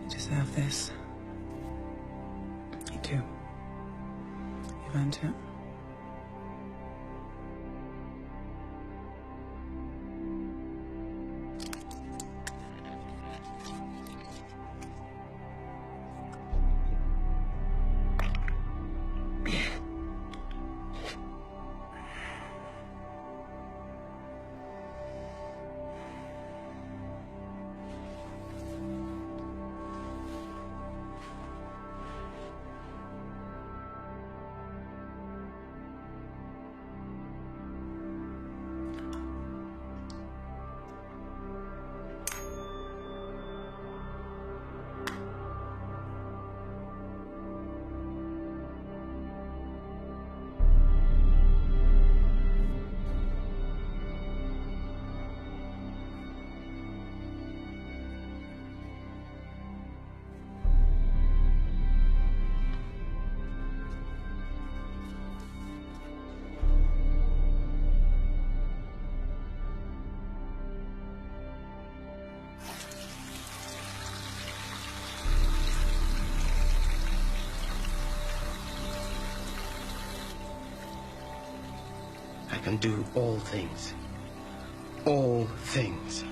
You deserve this. You do. You've earned it. I can do all things. All things.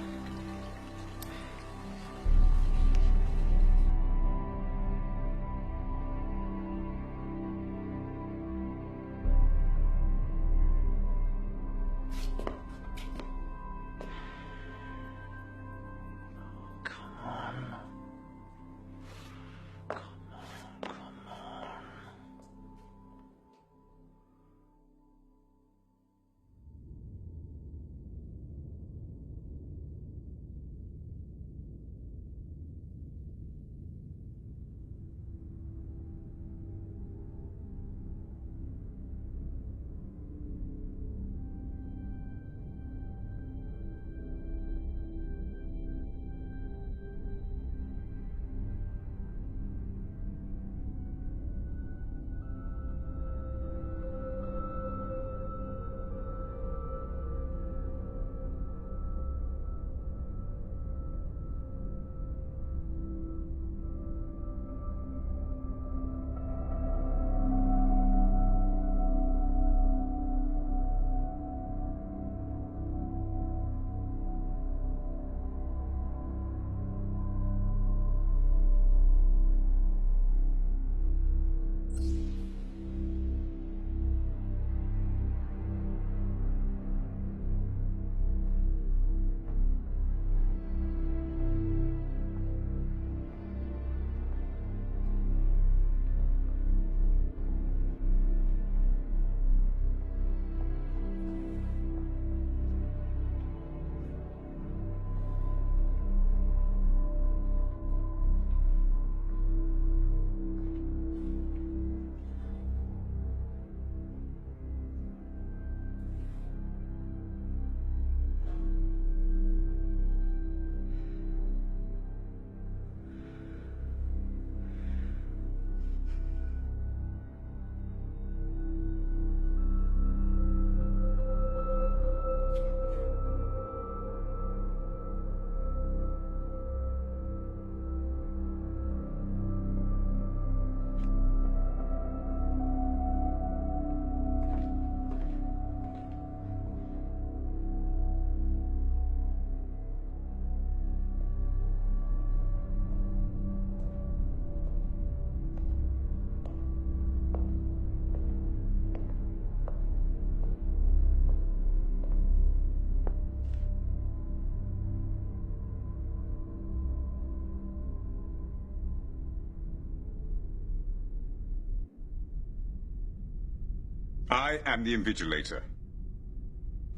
I am the invigilator.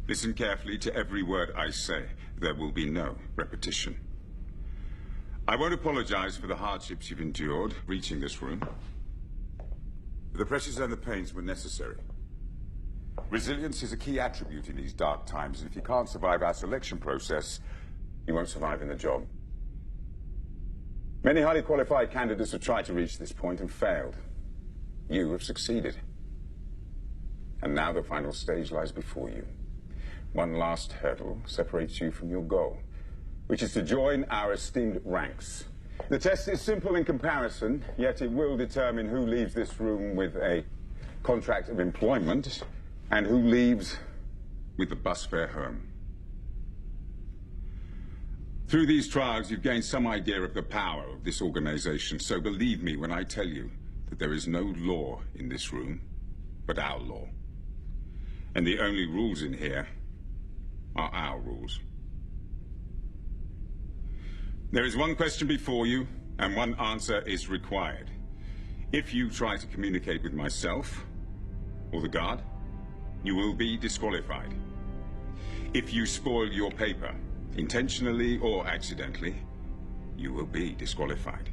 Listen carefully to every word I say. There will be no repetition. I won't apologize for the hardships you've endured reaching this room. The pressures and the pains were necessary. Resilience is a key attribute in these dark times, and if you can't survive our selection process, you won't survive in the job. Many highly qualified candidates have tried to reach this point and failed. You have succeeded. And now the final stage lies before you. One last hurdle separates you from your goal, which is to join our esteemed ranks The test is simple in comparison, yet it will determine who leaves this room with a contract of employment and who leaves with the bus fare home. Through these trials, you've gained some idea of the power of this organization, so believe me when I tell you that there is no law in this room but our law. And the only rules in here are our rules. There is one question before you, and one answer is required. If you try to communicate with myself or the guard, you will be disqualified. If you spoil your paper, intentionally or accidentally, you will be disqualified.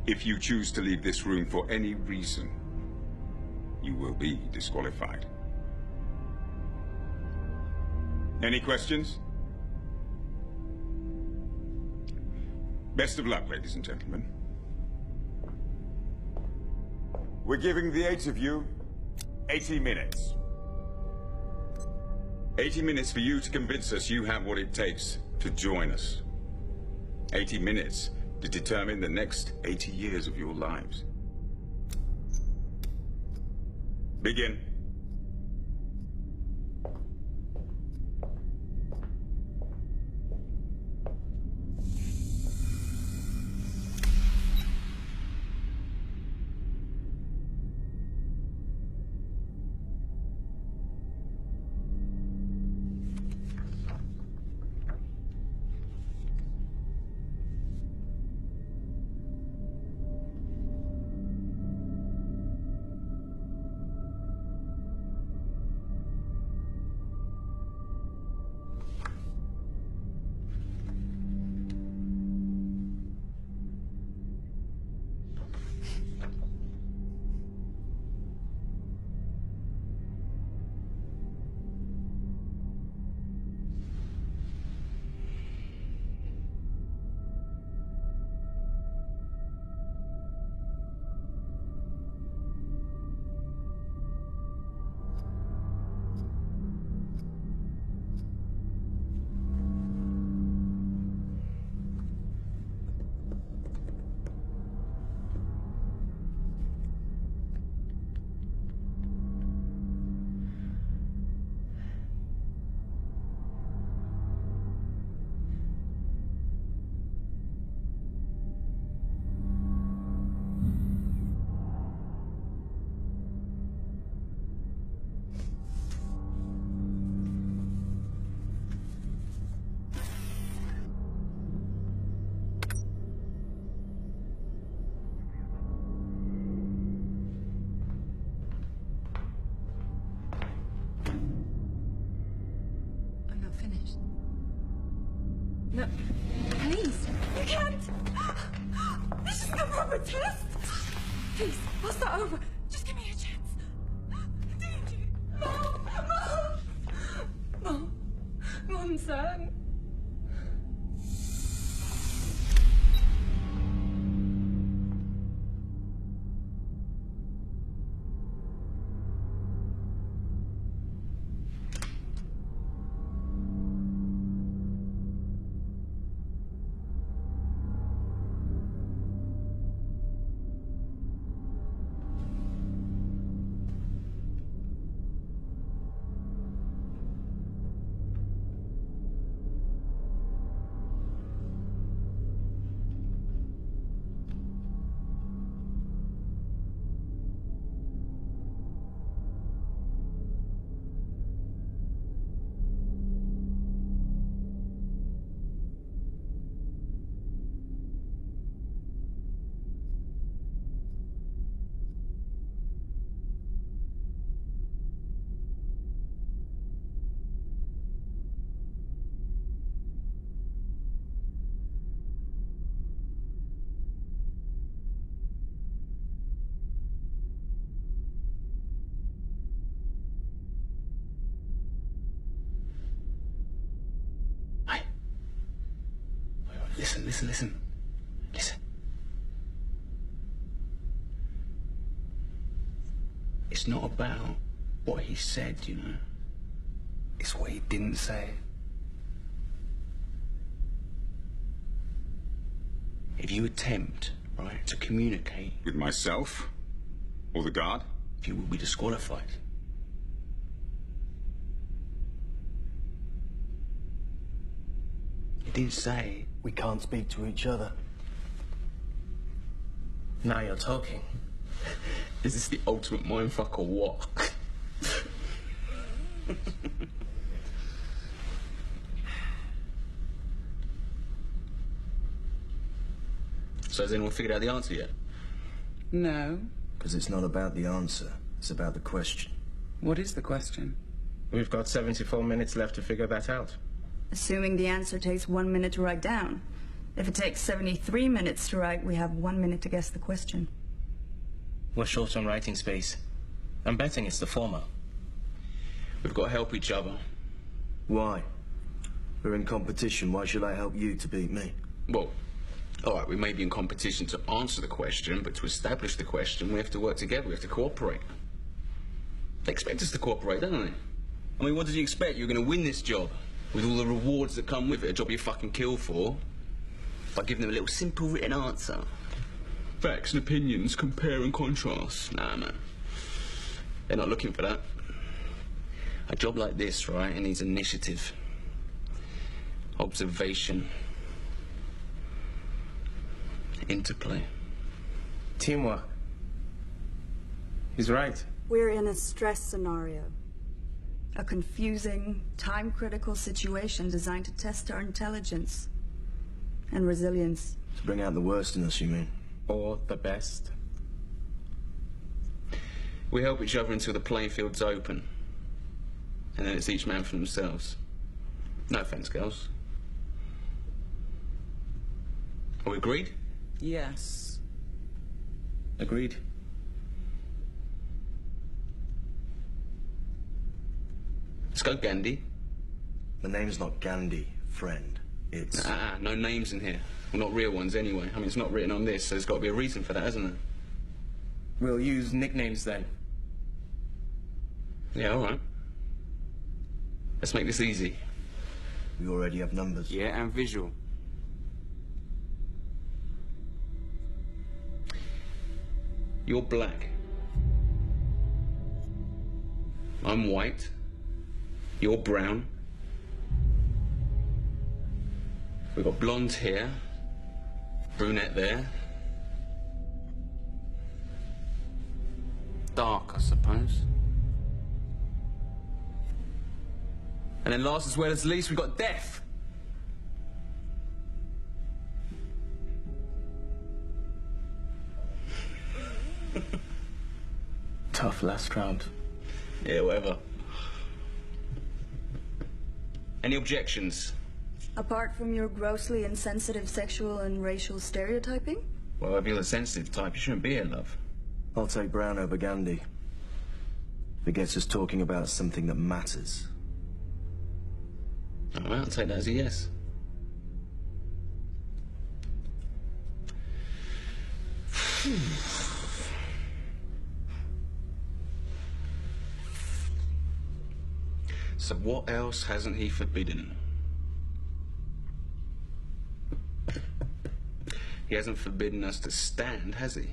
If you choose to leave this room for any reason, you will be disqualified. Any questions? Best of luck, ladies and gentlemen. We're giving the 8 of you 80 minutes. 80 minutes for you to convince us you have what it takes to join us. 80 minutes to determine the next 80 years of your lives. Begin. No, please. You can't. This is the proper test. Please, I'll start over. Just give me a chance. DJ, Mom, son. Listen. It's not about what he said, you know. It's what he didn't say. If you attempt, right, to communicate With myself? Or the guard? you will be disqualified. It didn't say We can't speak to each other. now you're talking. Is this the ultimate mindfuck or what? So has anyone figured out the answer yet? No. Because it's not about the answer, it's about the question. What is the question? We've got 74 minutes left to figure that out. Assuming the answer takes 1 minute to write down. If it takes 73 minutes to write, we have 1 minute to guess the question. We're short on writing space. I'm betting it's the former. We've got to help each other. Why? We're in competition. Why should I help you to beat me? Well, all right, we may be in competition to answer the question, but to establish the question, we have to work together. We have to cooperate. They expect us to cooperate, don't they? I mean, what did you expect? You're going to win this job with all the rewards that come with it, a job you fucking kill for, by giving them a little simple written answer. Facts and opinions, compare and contrast. Nah, man. They're not looking for that. A job like this, right, it needs initiative, observation, interplay. Teamwork. He's right. We're in a stress scenario. A confusing, time-critical situation designed to test our intelligence and resilience. To bring out the worst in us, you mean? Or the best. We help each other until the playing field's open. And then it's each man for themselves. No offense, girls. Are we agreed? Yes. Agreed. Let's go, Gandhi. The name's not Gandhi, friend. It's... No names in here. Well, not real ones anyway. I mean, it's not written on this, so there's got to be a reason for that, hasn't there? We'll use nicknames then. Yeah, all right. Let's make this easy. We already have numbers. Yeah, and visual. You're black. I'm white. You're brown. We've got blonde here, brunette there. Dark, I suppose. And then last as well as least, we've got death. Tough last round. Yeah, whatever. Any objections? Apart from your grossly insensitive sexual and racial stereotyping? Well, if you're the sensitive type, you shouldn't be here, love. I'll take Brown over Gandhi. If it gets us talking about something that matters. All right, I'll take that as a yes. So what else hasn't he forbidden? He hasn't forbidden us to stand, has he?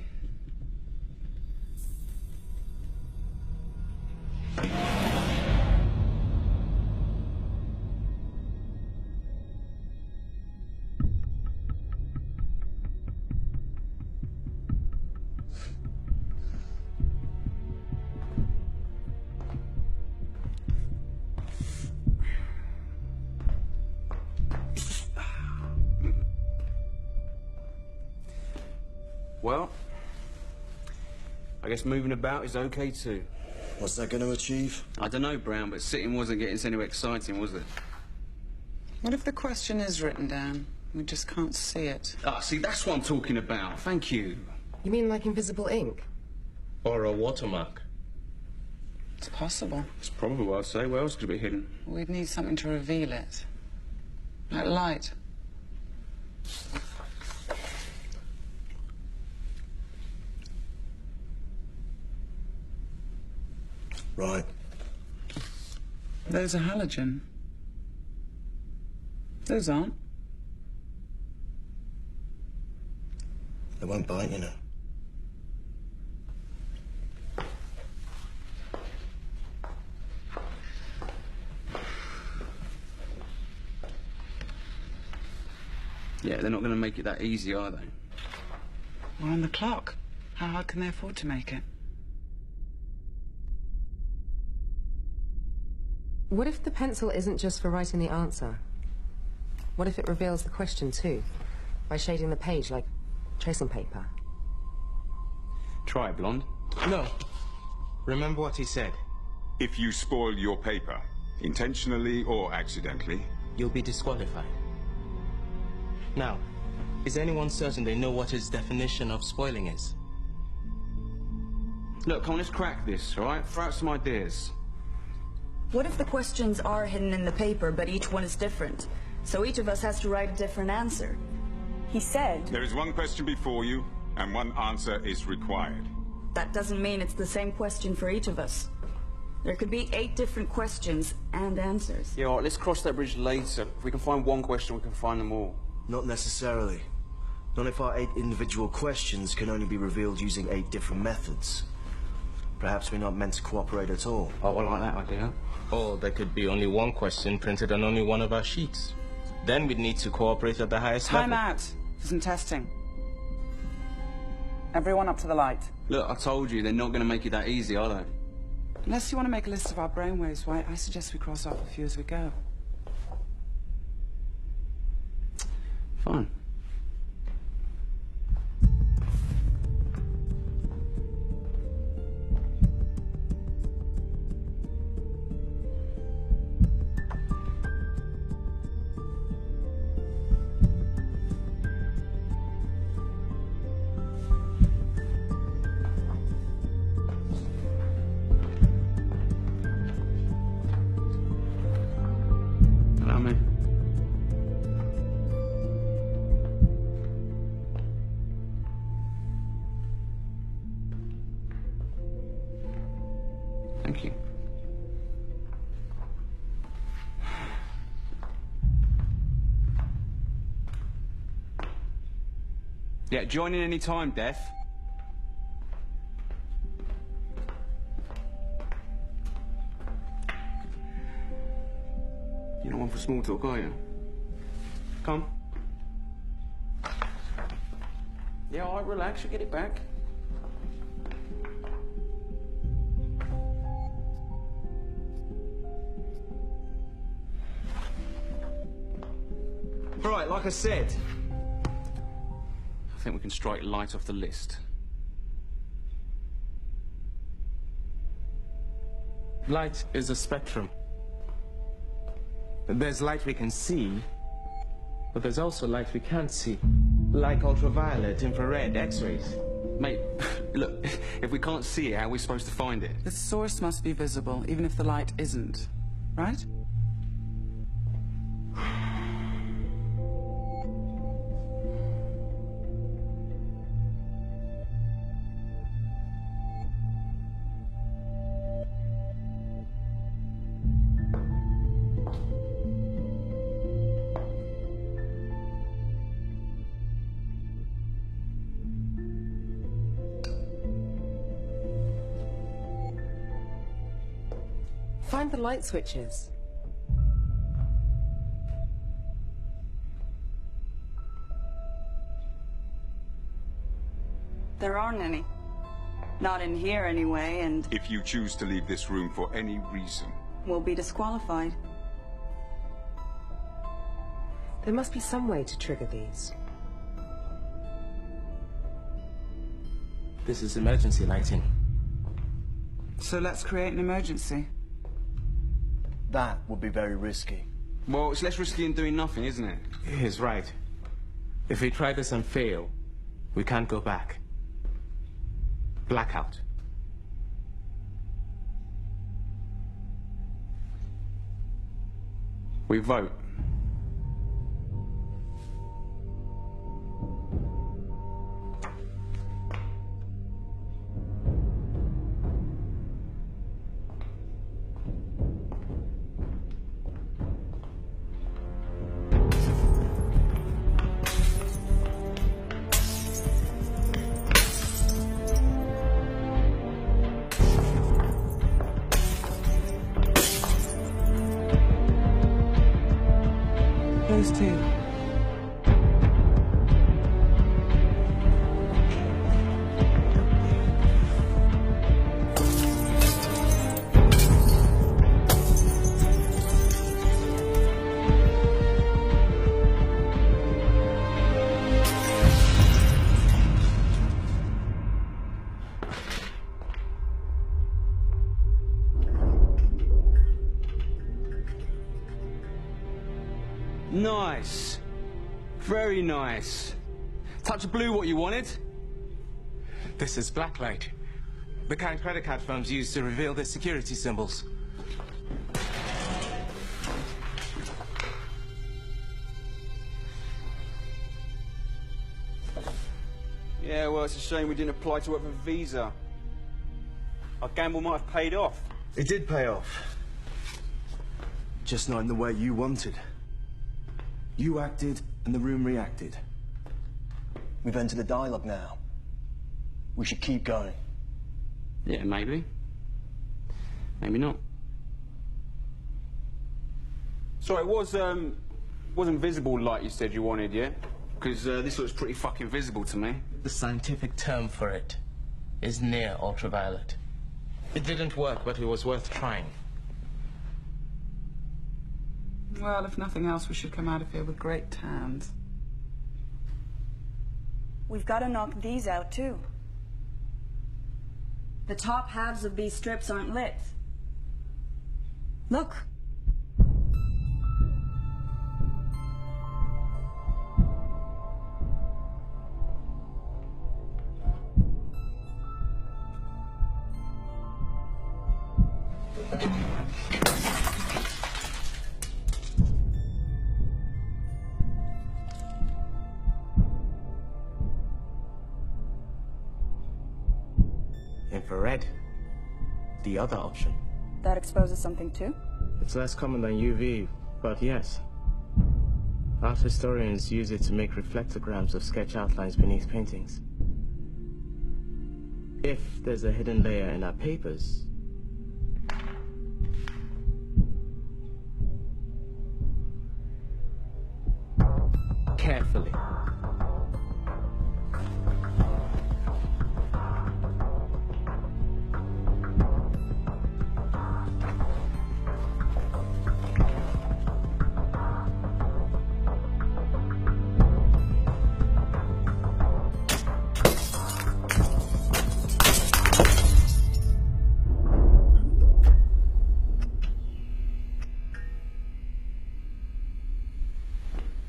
Well, I guess moving about is okay too. What's that going to achieve? I don't know, Brown, but sitting wasn't getting us anywhere exciting, was it? What if the question is written down? We just can't see it. Ah, see, that's what I'm talking about. Thank you. You mean like invisible ink? Or a watermark. It's possible. It's probably what I'd say. Where else could it be hidden? We'd need something to reveal it. Like light. Right. Those are halogen. Those aren't. They won't bite, you know. Yeah, they're not going to make it that easy, are they? We're on the clock. How hard can they afford to make it? What if the pencil isn't just for writing the answer? What if it reveals the question too? By shading the page like tracing paper? Try it, Blonde. No. Remember what he said. If you spoil your paper, intentionally or accidentally, You'll be disqualified. Now, is anyone certain they know what his definition of spoiling is? Look, come on, let's crack this, all right? Throw out some ideas. What if the questions are hidden in the paper, but each one is different? So each of us has to write a different answer. He said... there is one question before you, and one answer is required. That doesn't mean it's the same question for each of us. There could be 8 different questions and answers. Yeah, all right, let's cross that bridge later. If we can find one question, we can find them all. Not necessarily. Not if our 8 individual questions can only be revealed using 8 different methods. Perhaps we're not meant to cooperate at all. Oh, I like that idea. Or there could be only one question printed on only one of our sheets. Then we'd need to cooperate at the highest level. Time out. For some testing. Everyone up to the light. Look, I told you, they're not going to make it that easy, are they? Unless you want to make a list of our brainwaves, why, I suggest we cross off a few as we go. Fine. Allow me. Thank you. Yeah, join in any time, Death. You're not one for small talk, are you? Come. Yeah, all right, relax, you'll get it back. Right, like I said. I think we can strike light off the list. Light is a spectrum. There's light we can see, but there's also light we can't see. Like ultraviolet, infrared, X-rays. Mate, look, if we can't see it, how are we supposed to find it? The source must be visible, even if the light isn't. Right? Find the light switches. There aren't any. Not in here anyway, and If you choose to leave this room for any reason, we'll be disqualified. There must be some way to trigger these. This is emergency lighting. So let's create an emergency. That would be very risky. Well, it's less risky than doing nothing, isn't it? He's right. If we try this and fail, we can't go back. Blackout. We vote. those two? Nice. Very nice. Touch of blue what you wanted? This is blacklight. The kind credit card firms use to reveal their security symbols. Yeah, well, it's a shame we didn't apply to work for Visa. Our gamble might have paid off. It did pay off. Just not in the way you wanted. You acted, and the room reacted. We've entered a dialogue now. We should keep going. Yeah, maybe. Maybe not. So it wasn't visible like you said you wanted, yeah? Because this looks pretty fucking visible to me. The scientific term for it is near ultraviolet. It didn't work, but it was worth trying. Well, if nothing else, we should come out of here with great tans. We've got to knock these out, too. The top halves of these strips aren't lit. Look. Infrared. The other option. That exposes something, too? It's less common than UV, but yes. Art historians use it to make reflectograms of sketch outlines beneath paintings. If there's a hidden layer in our papers, carefully.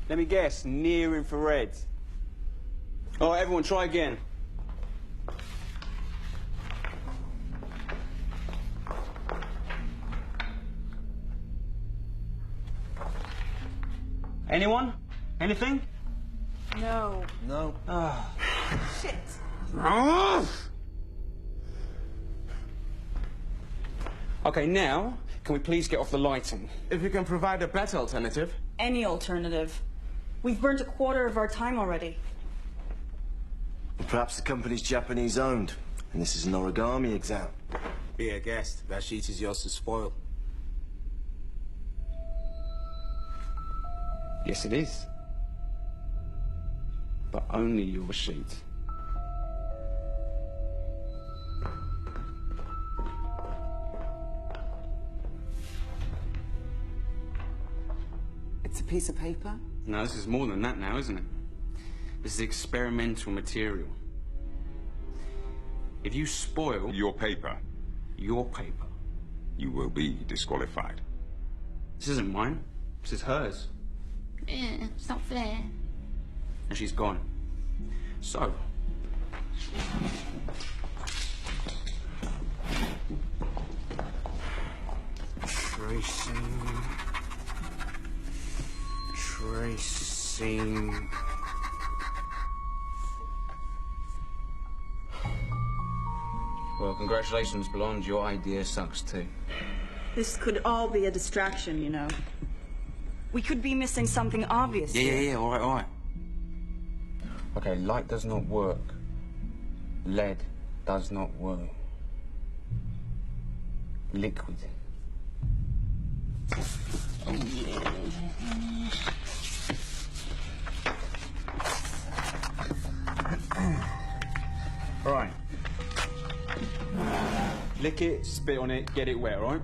Let me guess, near infrared. All right, everyone, try again. Anyone? Anything? No. No. Shit. Okay, now, can we please get off the lighting? If you can provide a better alternative. Any alternative. We've burnt a quarter of our time already. Perhaps the company's Japanese owned, and this is an origami exam. Be a guest. That sheet is yours to spoil. Yes, it is. But only your sheet. It's a piece of paper? No, this is more than that now, isn't it? This is experimental material. If you spoil Your paper, your paper, you will be disqualified. this isn't mine, this is hers. It's not fair. And she's gone. So, Tracing. well, congratulations, Blonde. Your idea sucks too. This could all be a distraction, you know. We could be missing something obvious. Yeah, all right. Okay, light does not work. Lead does not work. Liquid. Oh, yeah. lick it, spit on it, get it wet, all right?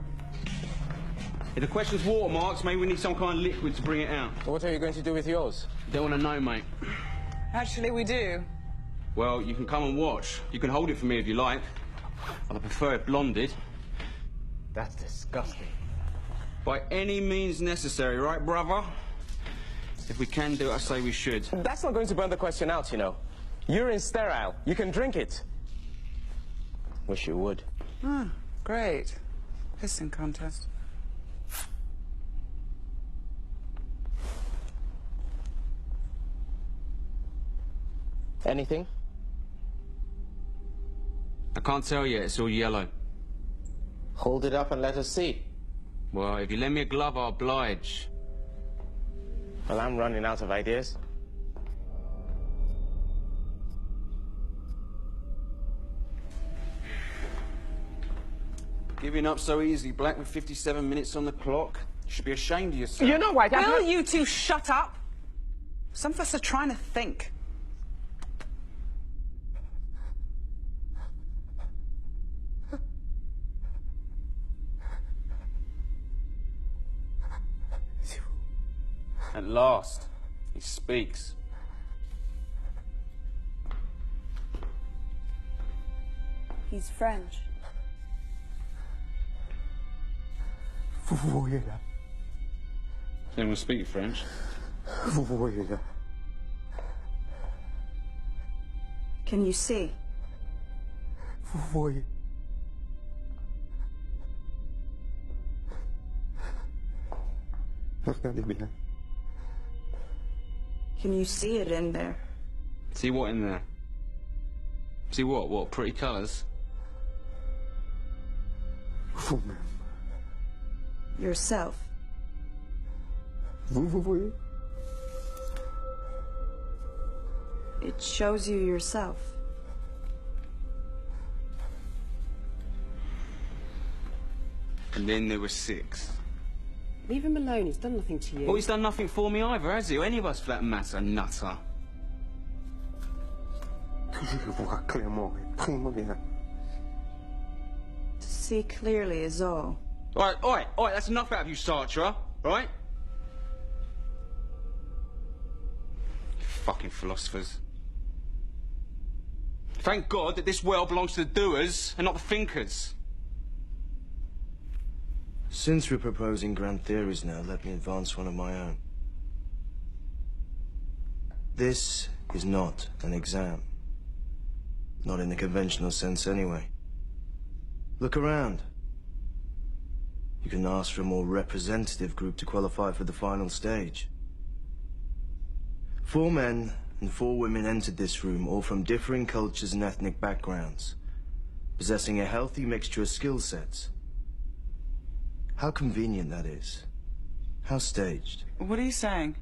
If the question's watermarks, maybe we need some kind of liquid to bring it out. What are you going to do with yours? Don't want to know, mate. Actually, we do. Well, you can come and watch. You can hold it for me if you like. But I prefer it blonded. That's disgusting. By any means necessary, right, brother? If we can do it, I say we should. That's not going to burn the question out, you know. Urine's sterile. You can drink it. Wish you would. Ah, great. Pissing contest. Anything? I can't tell yet, it's all yellow. Hold it up and let us see. Well, if you lend me a glove, I'll oblige. Well, I'm running out of ideas. Giving up so easy, Black, with 57 minutes on the clock. You should be ashamed of yourself. You know what? Will you two shut up? Some of us are trying to think. At last, he speaks. He's French. Anyone speak French? Can you see? Can you see it in there? See what in there? See what? What, pretty colours? Yourself. It shows you yourself. And then there were 6. Leave him alone. He's done nothing to you. Well, he's done nothing for me either, has he? Or any of us for that matter, nutter. To see clearly is all. All right, that's enough out of you, Sartre, all right? Fucking philosophers. Thank God that this world belongs to the doers and not the thinkers. Since we're proposing grand theories now, let me advance one of my own. This is not an exam. Not in the conventional sense, anyway. Look around. You can ask for a more representative group to qualify for the final stage. 4 men and 4 women entered this room, all from differing cultures and ethnic backgrounds, possessing a healthy mixture of skill sets. How convenient that is. How staged. What are you saying?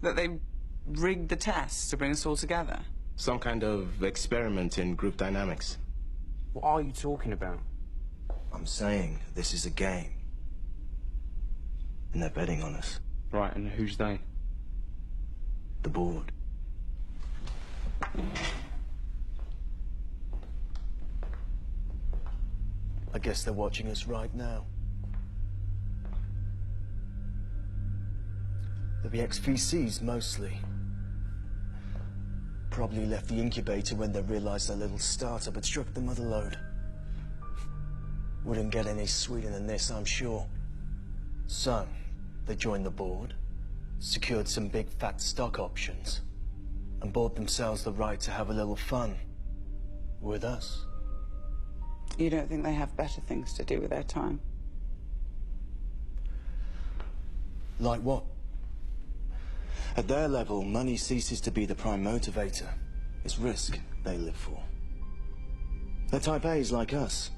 That they rigged the tests to bring us all together? Some kind of experiment in group dynamics. What are you talking about? I'm saying this is a game. And they're betting on us. Right, and who's they? The board. I guess they're watching us right now. They'll be ex-VCs, mostly. Probably left the incubator when they realized their little startup had struck the mother lode. Wouldn't get any sweeter than this, I'm sure. So, they joined the board, secured some big fat stock options, and bought themselves the right to have a little fun with us. You don't think they have better things to do with their time? Like what? At their level, money ceases to be the prime motivator. It's risk they live for. They're type A's like us.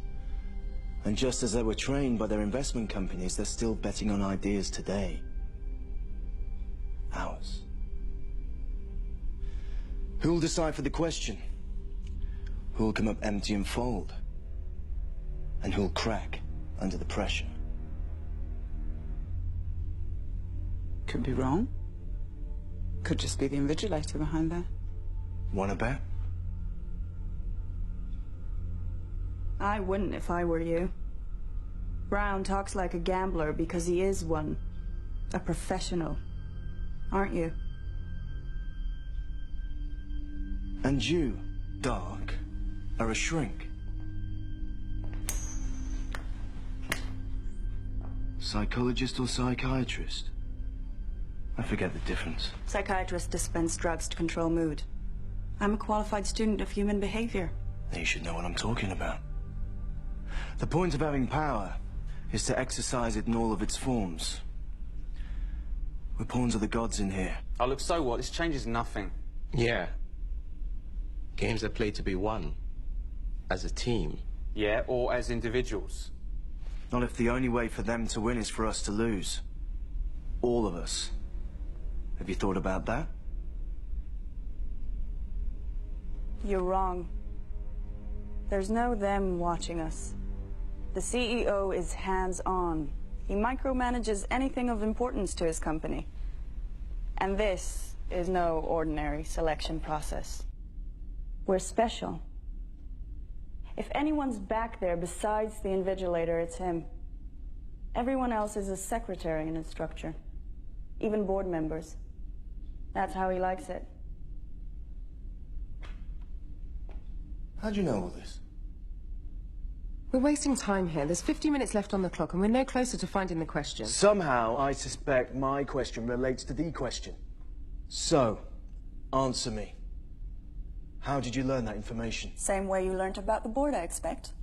And just as they were trained by their investment companies, they're still betting on ideas today. Ours. Who'll decipher the question? Who'll come up empty and fold? And who'll crack under the pressure? Could be wrong. Could just be the invigilator behind there. Wanna bet? I wouldn't if I were you. Brown talks like a gambler because he is one. A professional. Aren't you? And you, Dark, are a shrink. Psychologist or psychiatrist? I forget the difference. Psychiatrists dispense drugs to control mood. I'm a qualified student of human behavior. Then you should know what I'm talking about. The point of having power is to exercise it in all of its forms. We're pawns of the gods in here. Oh, look, so what? This changes nothing. Yeah. Games are played to be won. As a team. Yeah, or as individuals. Not if the only way for them to win is for us to lose. All of us. Have you thought about that? You're wrong. There's no them watching us. The CEO is hands-on. He micromanages anything of importance to his company. And this is no ordinary selection process. We're special. If anyone's back there besides the invigilator, it's him. Everyone else is a secretary in his structure. Even board members. That's how he likes it. How'd you know all this? We're wasting time here. There's 50 minutes left on the clock, and we're no closer to finding the question. Somehow, I suspect my question relates to the question. So, answer me. How did you learn that information? Same way you learned about the board, I expect.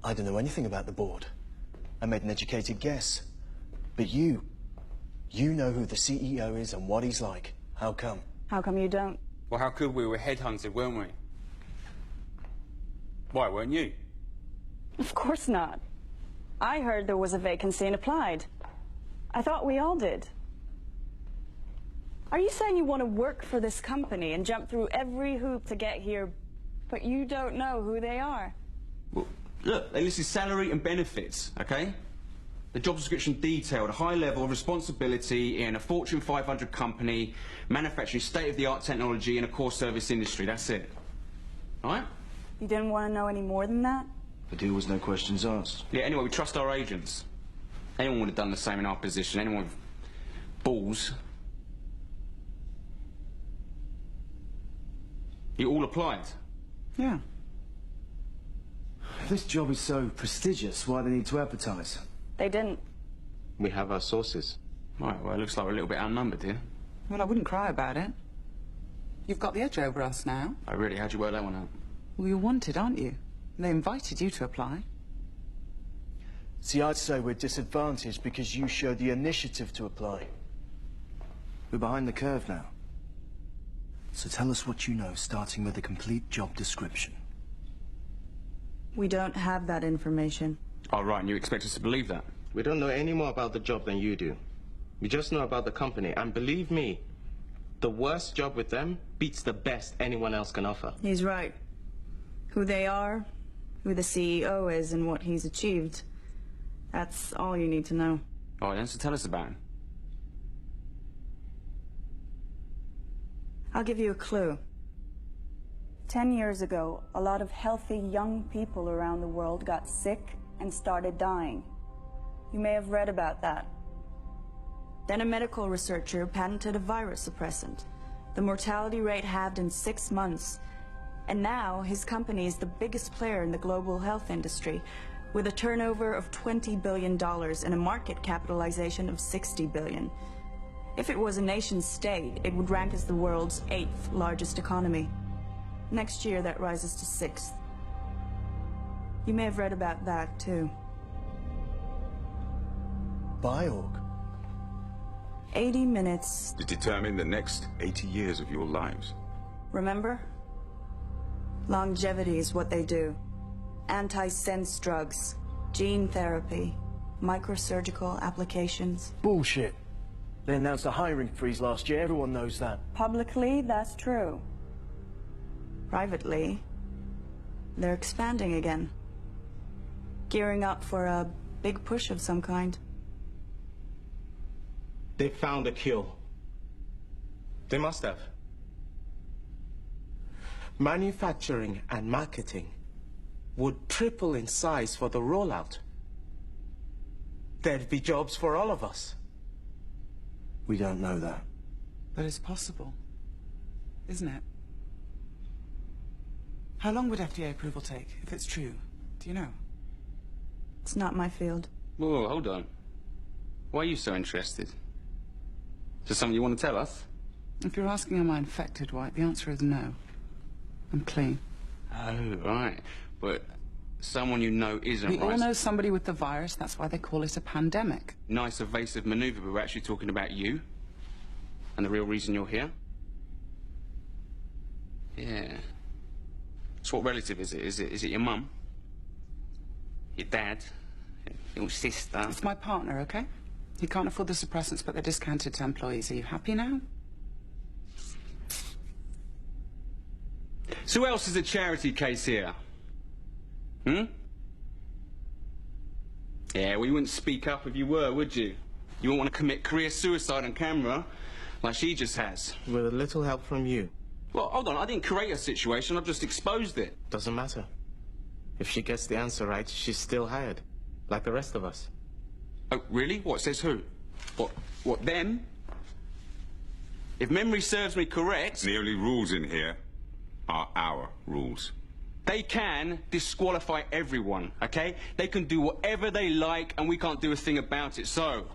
I don't know anything about the board. I made an educated guess. But you know who the CEO is and what he's like. How come? How come you don't? Well, how could we? We were headhunted, weren't we? Why, weren't you? Of course not. I heard there was a vacancy and applied. I thought we all did. Are you saying you want to work for this company and jump through every hoop to get here, but you don't know who they are? Well, look, they listed salary and benefits, okay? The job description detailed a high level of responsibility in a Fortune 500 company, manufacturing state-of-the-art technology in a core service industry. That's it. All right? You didn't want to know any more than that? The deal was no questions asked. Yeah, anyway, we trust our agents. Anyone would have done the same in our position. Anyone with balls. You all applied? Yeah. If this job is so prestigious, why do they need to advertise? They didn't. We have our sources. Right, well, it looks like we're a little bit outnumbered here. Well, I wouldn't cry about it. You've got the edge over us now. Oh, really? How'd you work that one out? Well, you're wanted, aren't you? They invited you to apply. See, I'd say we're disadvantaged because you showed the initiative to apply. We're behind the curve now. So tell us what you know, starting with a complete job description. We don't have that information. Oh, right, and you expect us to believe that? We don't know any more about the job than you do. We just know about the company, and believe me, the worst job with them beats the best anyone else can offer. He's right. Who they are, who the CEO is, and what he's achieved. That's all you need to know. All right, then, so tell us about him. I'll give you a clue. 10 years ago, a lot of healthy young people around the world got sick and started dying. You may have read about that. Then a medical researcher patented a virus suppressant. The mortality rate halved in 6 months. And now his company is the biggest player in the global health industry, with a turnover of $20 billion and a market capitalization of $60 billion. If it was a nation state, it would rank as the world's 8th largest economy. Next year, that rises to 6th. You may have read about that, too. Biorg? 80 minutes. To determine the next 80 years of your lives. Remember? Longevity is what they do. Anti-sense drugs, gene therapy, microsurgical applications. Bullshit. They announced a hiring freeze last year, everyone knows that. Publicly, that's true. Privately, they're expanding again. Gearing up for a big push of some kind. They found a cure. They must have. Manufacturing and marketing would triple in size for the rollout. There'd be jobs for all of us. We don't know that. But it's possible, isn't it? How long would FDA approval take, if it's true? Do you know? It's not my field. Whoa, hold on. Why are you so interested? Is there something you want to tell us? If you're asking am I infected, White, the answer is no. I'm clean. Oh, right. But someone you know isn't We right. all know somebody with the virus, that's why they call it a pandemic. Nice evasive maneuver, but we're actually talking about you. And the real reason you're here. Yeah. So what relative is it? Is it your mum? Your dad? Your sister? It's my partner, okay? He can't afford the suppressants, but they're discounted to employees. Are you happy now? So who else is a charity case here? Hmm? Yeah, well, you wouldn't speak up if you were, would you? You wouldn't want to commit career suicide on camera, like she just has. With a little help from you. Well, hold on, I didn't create a situation, I've just exposed it. Doesn't matter. If she gets the answer right, she's still hired. Like the rest of us. Oh, really? What, says who? What, them? If memory serves me correct... The only rules in here are our rules. They can disqualify everyone, okay? They can do whatever they like and we can't do a thing about it. So,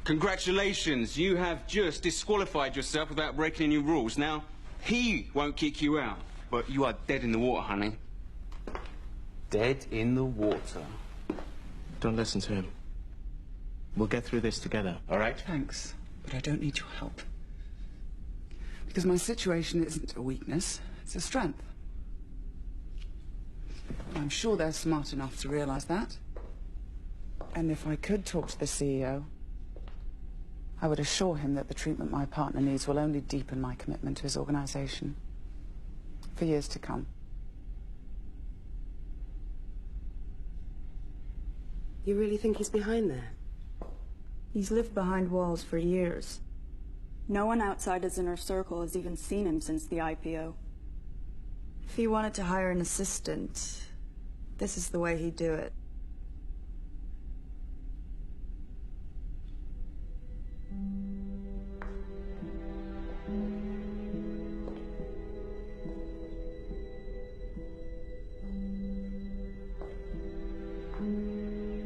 congratulations, you have just disqualified yourself without breaking any rules. Now, he won't kick you out, but you are dead in the water, honey. Dead in the water. Don't listen to him. We'll get through this together, all right? Thanks, but I don't need your help. Because my situation isn't a weakness, it's a strength. I'm sure they're smart enough to realize that. And if I could talk to the CEO, I would assure him that the treatment my partner needs will only deepen my commitment to his organization for years to come. You really think he's behind there? He's lived behind walls for years. No one outside his inner circle has even seen him since the IPO. If he wanted to hire an assistant, this is the way he'd do it.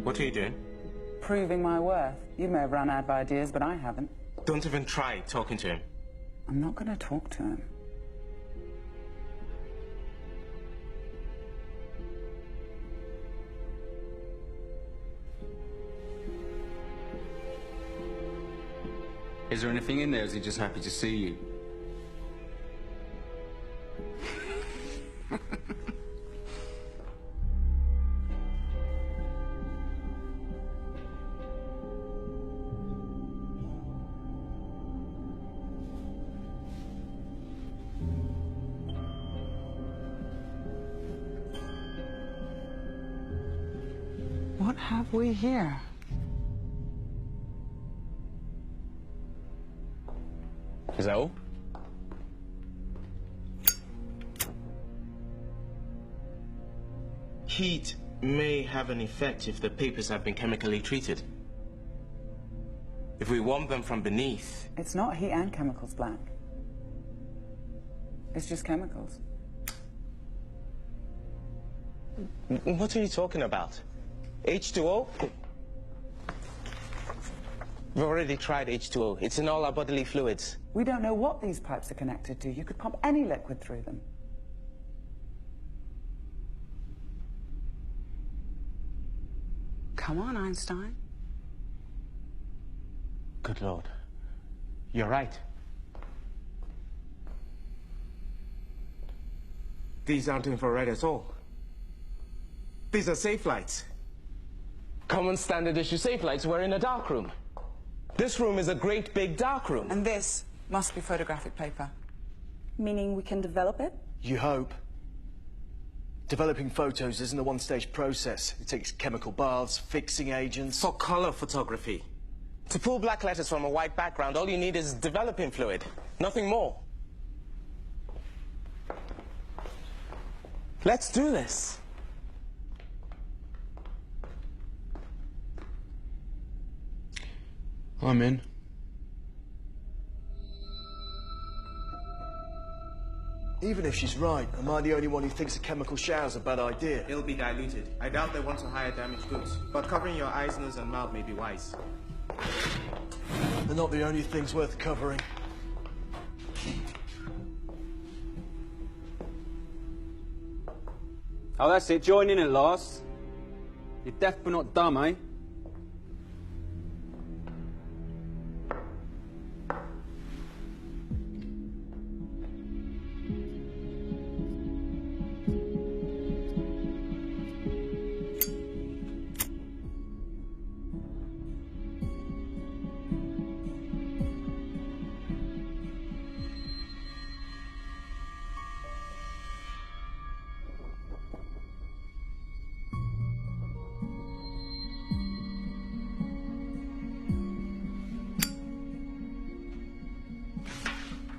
What are you doing? Proving my worth. You may have run out of ideas, but I haven't. Don't even try talking to him. I'm not going to talk to him. Is there anything in there, or is he just happy to see you? What have we here? Is that all? Heat may have an effect if the papers have been chemically treated. If we warm them from beneath... It's not heat and chemicals, Black. It's just chemicals. What are you talking about? H2O? We've already tried H2O. It's in all our bodily fluids. We don't know what these pipes are connected to. You could pump any liquid through them. Come on, Einstein. Good Lord. You're right. These aren't infrared at all. These are safe lights. Common standard issue safe lights were in a dark room. This room is a great big dark room. And this must be photographic paper. Meaning we can develop it? You hope. Developing photos isn't a one-stage process. It takes chemical baths, fixing agents... For color photography. To pull black letters from a white background, all you need is developing fluid. Nothing more. Let's do this. I'm in. Even if she's right, am I the only one who thinks a chemical shower's a bad idea? It'll be diluted. I doubt they want to hire damaged goods. But covering your eyes, nose, and mouth may be wise. They're not the only things worth covering. Oh, that's it. Join in at last. You're deaf but not dumb, eh?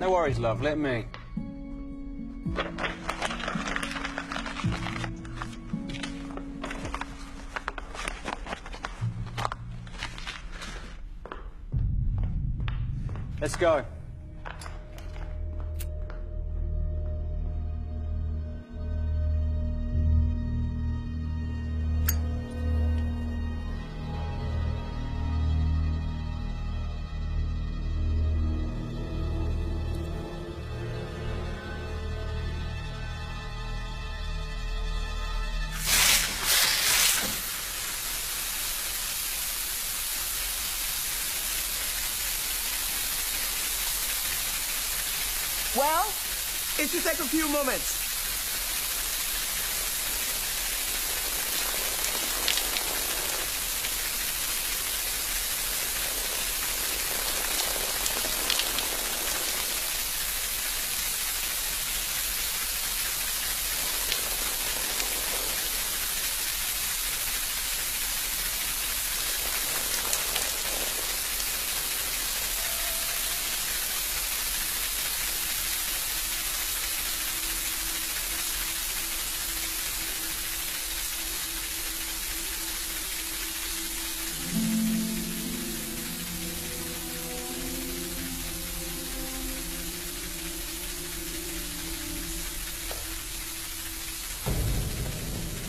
No worries, love. Let me. Let's go. Well, it should take a few moments.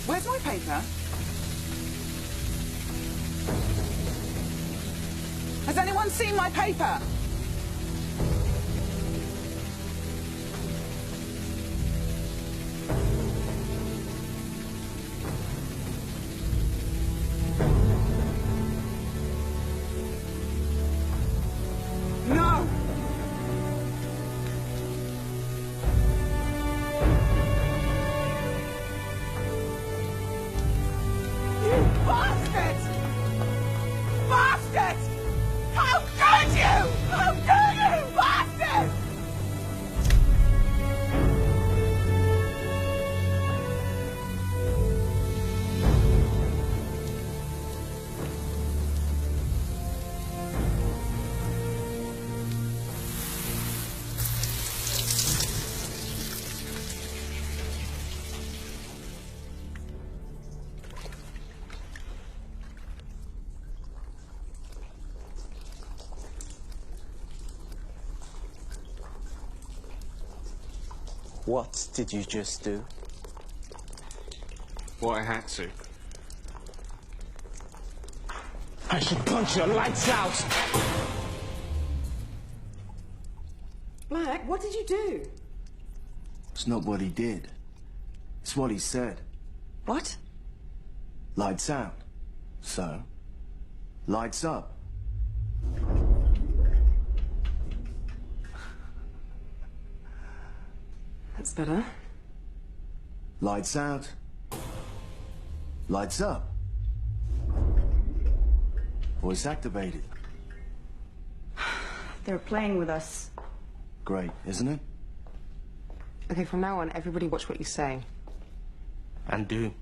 Where's my paper? Has anyone seen my paper? No! Bastard! Bastard! How could you? How could you, bastard! What did you just do? What I had to. I should punch your lights out! Black, what did you do? It's not what he did. It's what he said. What? Lights out. So, lights up. That's better. Lights out. Lights up. Voice activated. They're playing with us. Great, isn't it? Okay, from now on, everybody watch what you say. And do.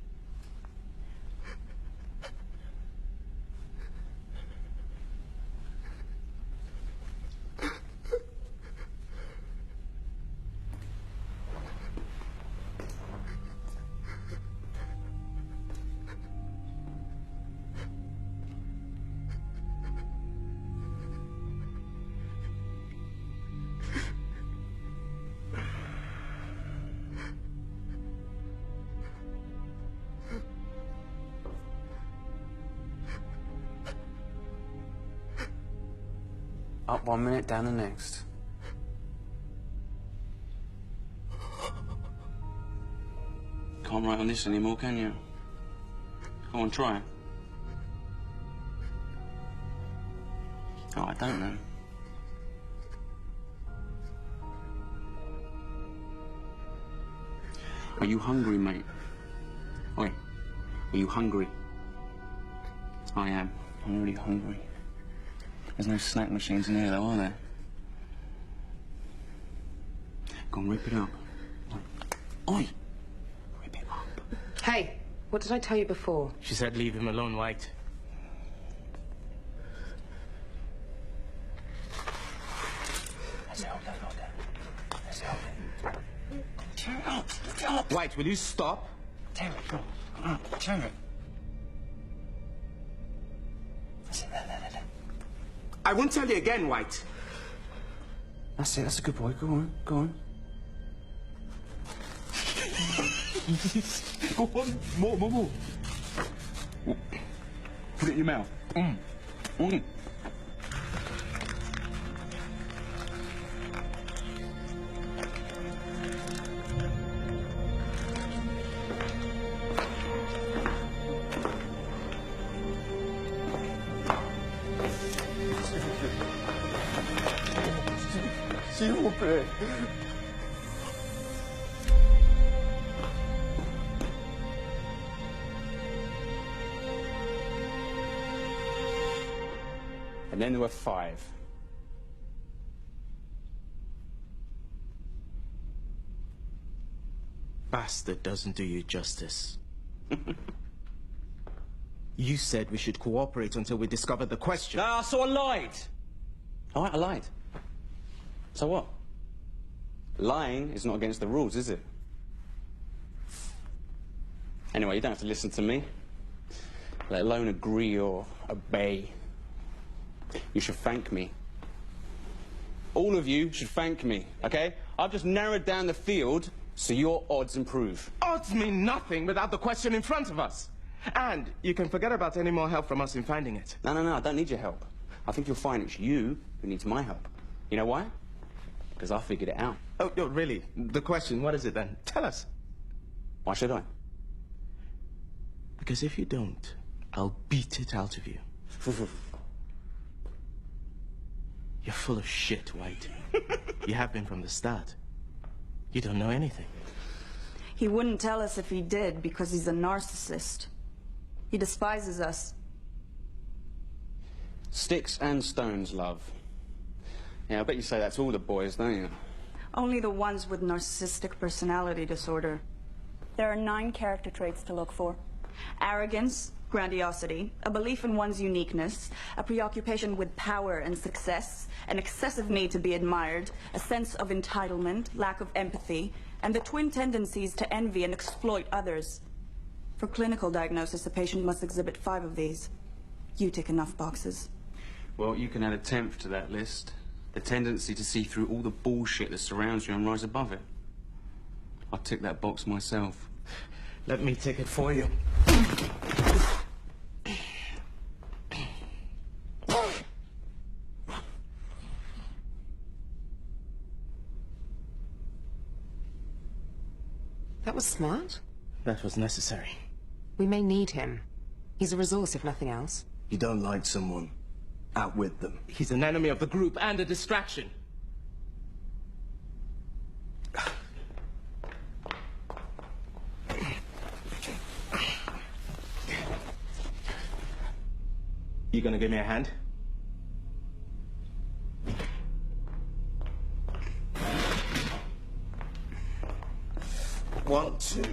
Up 1 minute, down the next. Can't write on this anymore, can you? Come on, try. Oh, I don't know. Are you hungry, mate? Oi, are you hungry? I am. I'm really hungry. There's no snack machines in here, though, are there? Go on, rip it up. Oi! Rip it up. Hey, what did I tell you before? She said leave him alone, White. White, will you stop? Tear it, go on. Tear it. I won't tell you again, White. That's it, that's a good boy. Go on, go on. Go on, more. Put it in your mouth. Mm. S'il vous plaît. And then there were 5. Bastard doesn't do you justice. You said we should cooperate until we discover the question. Ah, so I lied. All right, I lied. So what? Lying is not against the rules, is it? Anyway, you don't have to listen to me, let alone agree or obey. You should thank me. All of you should thank me, okay? I've just narrowed down the field so your odds improve. Odds mean nothing without the question in front of us. And you can forget about any more help from us in finding it. No, I don't need your help. I think you'll find it's you who needs my help. You know why? Because I figured it out. Oh, really? The question, what is it then? Tell us. Why should I? Because if you don't, I'll beat it out of you. You're full of shit, White. You have been from the start. You don't know anything. He wouldn't tell us if he did because he's a narcissist. He despises us. Sticks and stones, love. Yeah, I bet you say that to all the boys, don't you? Only the ones with narcissistic personality disorder. There are 9 character traits to look for. Arrogance, grandiosity, a belief in one's uniqueness, a preoccupation with power and success, an excessive need to be admired, a sense of entitlement, lack of empathy, and the twin tendencies to envy and exploit others. For clinical diagnosis, a patient must exhibit 5 of these. You tick enough boxes. Well, you can add a 10th to that list. The tendency to see through all the bullshit that surrounds you and rise above it. I'll tick that box myself. Let me tick it for you. That was smart. That was necessary. We may need him. He's a resource, if nothing else. You don't like someone, outwit them. He's an enemy of the group and a distraction. You gonna give me a hand? One, two.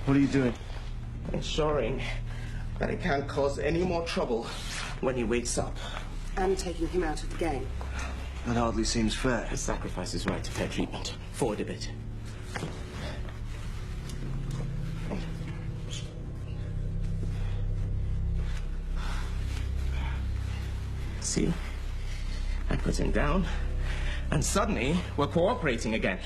What are you doing? Ensuring that it can't cause any more trouble when he wakes up. And taking him out of the game. That hardly seems fair. The sacrifice is right to fair treatment. Forward a bit. See? I put him down, and suddenly we're cooperating again.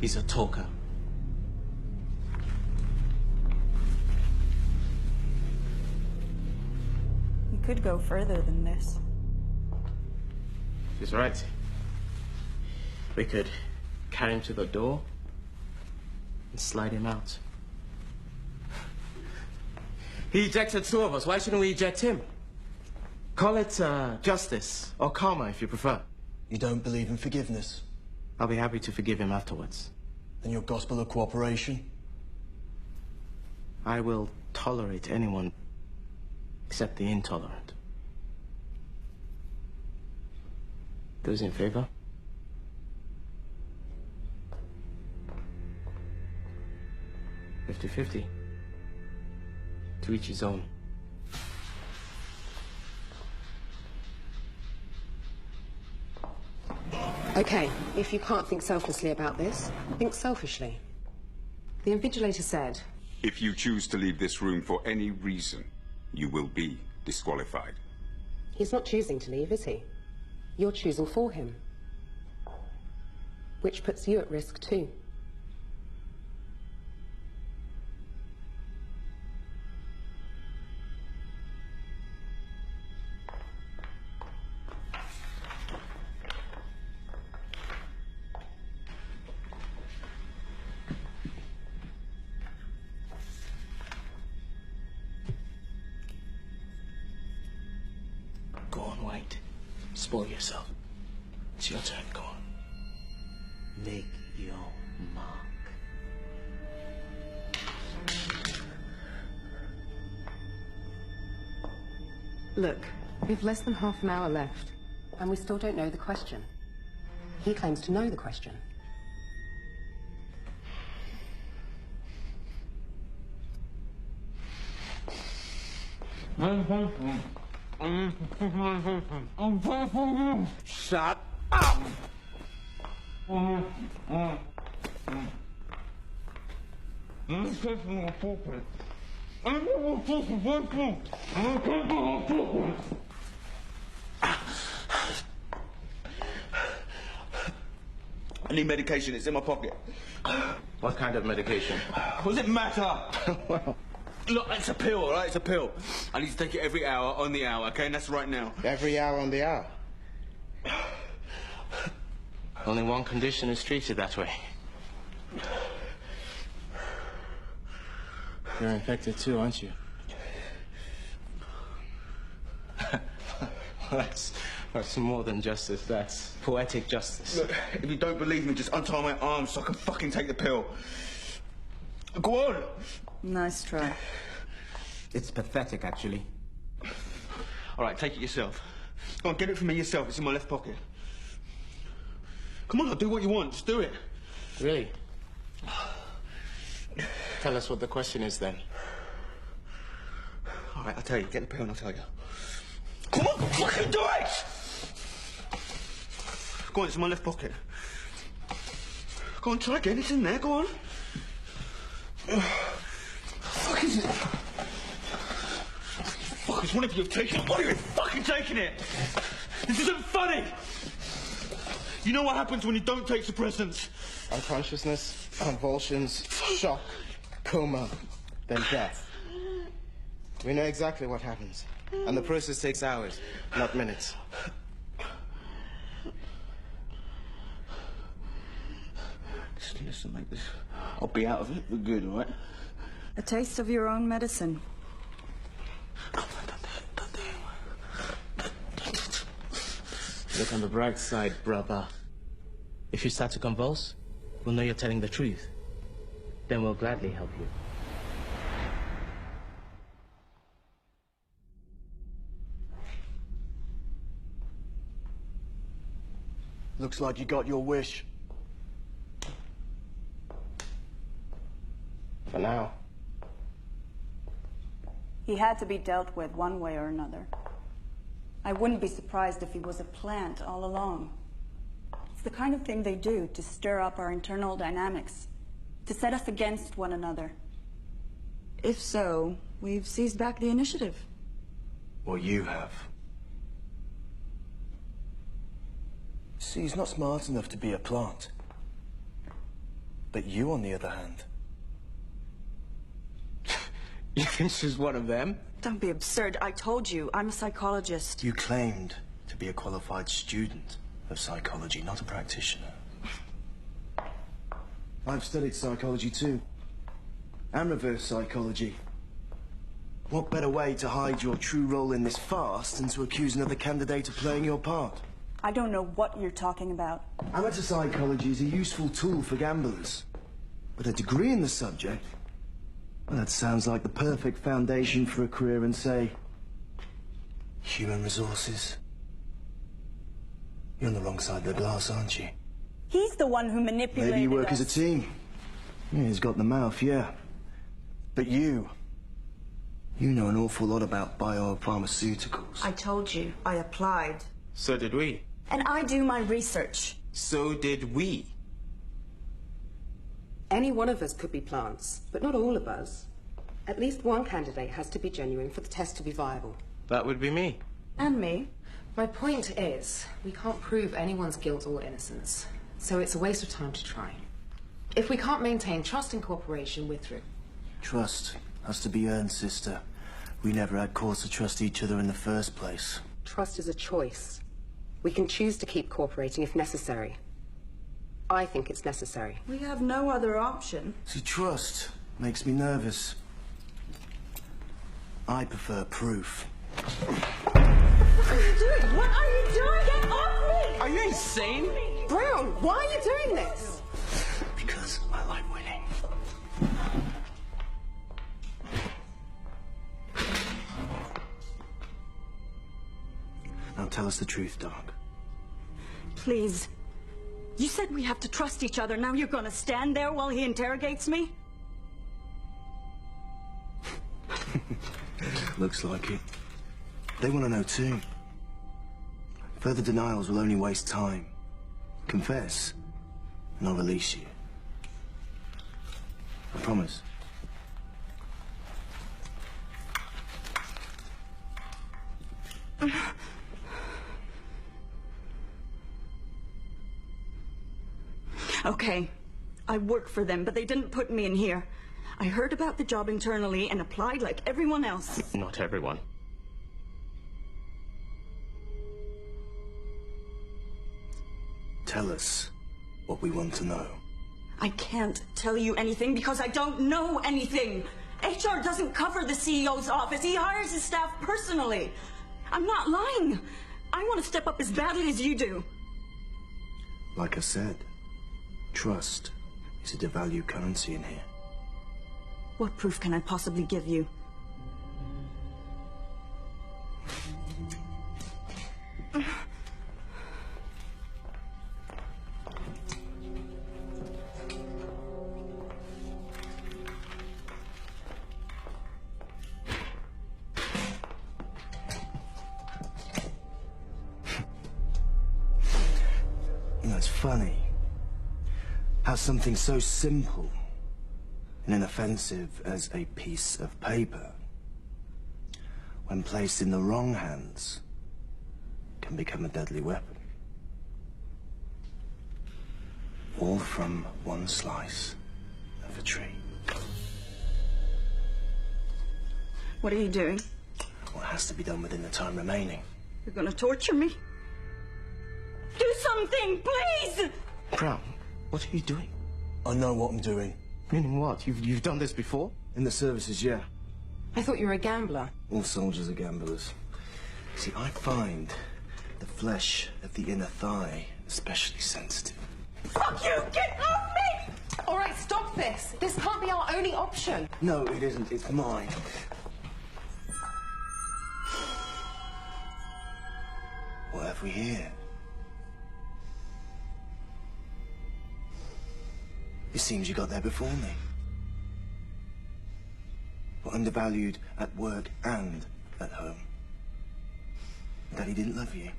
He's a talker. You could go further than this. She's right. We could carry him to the door and slide him out. He ejected two of us. Why shouldn't we eject him? Call it justice or karma if you prefer. You don't believe in forgiveness? I'll be happy to forgive him afterwards. Then your gospel of cooperation? I will tolerate anyone except the intolerant. Those in favor? $50-50. To each his own. Okay, if you can't think selflessly about this, think selfishly. The invigilator said... If you choose to leave this room for any reason, you will be disqualified. He's not choosing to leave, is he? You're choosing for him. Which puts you at risk too. Go on, White. Spoil yourself. It's your turn. Go on. Make your mark. Look, we've less than half an hour left, and we still don't know the question. He claims to know the question. Shut up! I need medication. It's in my pocket. What kind of medication? What does it matter? Well, look, it's a pill, all right? It's a pill. I need to take it every hour on the hour, okay? And that's right now. every hour on the hour. Only one condition is treated that way. You're infected too, aren't you? That's more than justice. That's poetic justice. Look, if you don't believe me, just untie my arms so I can fucking take the pill. Go on. Nice try. It's pathetic, actually. All right, take it yourself. Go on, get it from me yourself. It's in my left pocket. Come on, I'll do what you want. Just do it. Really? Tell us what the question is, then. All right, I'll tell you. Get the pill and I'll tell you. Come on, fucking do it! Go on, it's in my left pocket. Go on, try again. It's in there. Go on. Fuck is it? Fuck, it's one of you taking it. One of you fucking taking it. This isn't funny. You know what happens when you don't take suppressants? Unconsciousness, convulsions, shock, coma, then death. We know exactly what happens. And the process takes hours, not minutes. Listen, mate, I'll be out of it for good, all right? A taste of your own medicine. Look on the bright side, brother. If you start to convulse, we'll know you're telling the truth. Then we'll gladly help you. Looks like you got your wish. For now. He had to be dealt with one way or another. I wouldn't be surprised if he was a plant all along. It's the kind of thing they do to stir up our internal dynamics, to set us against one another. If so, we've seized back the initiative. Well, you have. See, he's not smart enough to be a plant. But you, on the other hand... You think she's one of them? Don't be absurd. I told you, I'm a psychologist. You claimed to be a qualified student of psychology, not a practitioner. I've studied psychology too. And reverse psychology. What better way to hide your true role in this farce than to accuse another candidate of playing your part? I don't know what you're talking about. Amateur psychology is a useful tool for gamblers. But a degree in the subject? Well, that sounds like the perfect foundation for a career in, say, human resources. You're on the wrong side of the glass, aren't you? He's the one who manipulated Maybe you work us. as a team. Yeah, he's got the mouth, yeah. But you know an awful lot about biopharmaceuticals. I told you, I applied. So did we. And I do my research. So did we. Any one of us could be plants, but not all of us. At least one candidate has to be genuine for the test to be viable. That would be me. And me. My point is, we can't prove anyone's guilt or innocence, so it's a waste of time to try. If we can't maintain trust in cooperation, we're through. Trust has to be earned, sister. We never had cause to trust each other in the first place. Trust is a choice. We can choose to keep cooperating if necessary. I think it's necessary. We have no other option. See, trust makes me nervous. I prefer proof. What are you doing? What are you doing? Get off me! Are you insane? Brown, why are you doing this? Because I like winning. Now tell us the truth, Doc. Please. You said we have to trust each other. Now you're gonna stand there while he interrogates me? Looks like it. They want to know too. Further denials will only waste time. Confess, and I'll release you. I promise. Okay. I work for them, but they didn't put me in here. I heard about the job internally and applied like everyone else. Not everyone. Tell us what we want to know. I can't tell you anything because I don't know anything. HR doesn't cover the CEO's office. He hires his staff personally. I'm not lying. I want to step up as badly as you do. Like I said, trust is a devalued currency in here. What proof can I possibly give you? You know, it's funny how something so simple and inoffensive as a piece of paper, when placed in the wrong hands, can become a deadly weapon. All from one slice of a tree. What are you doing? What has to be done within the time remaining. You're gonna torture me? Do something, please! Brown, what are you doing? I know what I'm doing. Meaning what? You've done this before? In the services, yeah. I thought you were a gambler. All soldiers are gamblers. See, I find the flesh of the inner thigh especially sensitive. Fuck you! Get off me! All right, stop this. This can't be our only option. No, it isn't. It's mine. What have we here? It seems you got there before me. Were undervalued at work and at home. Daddy didn't love you.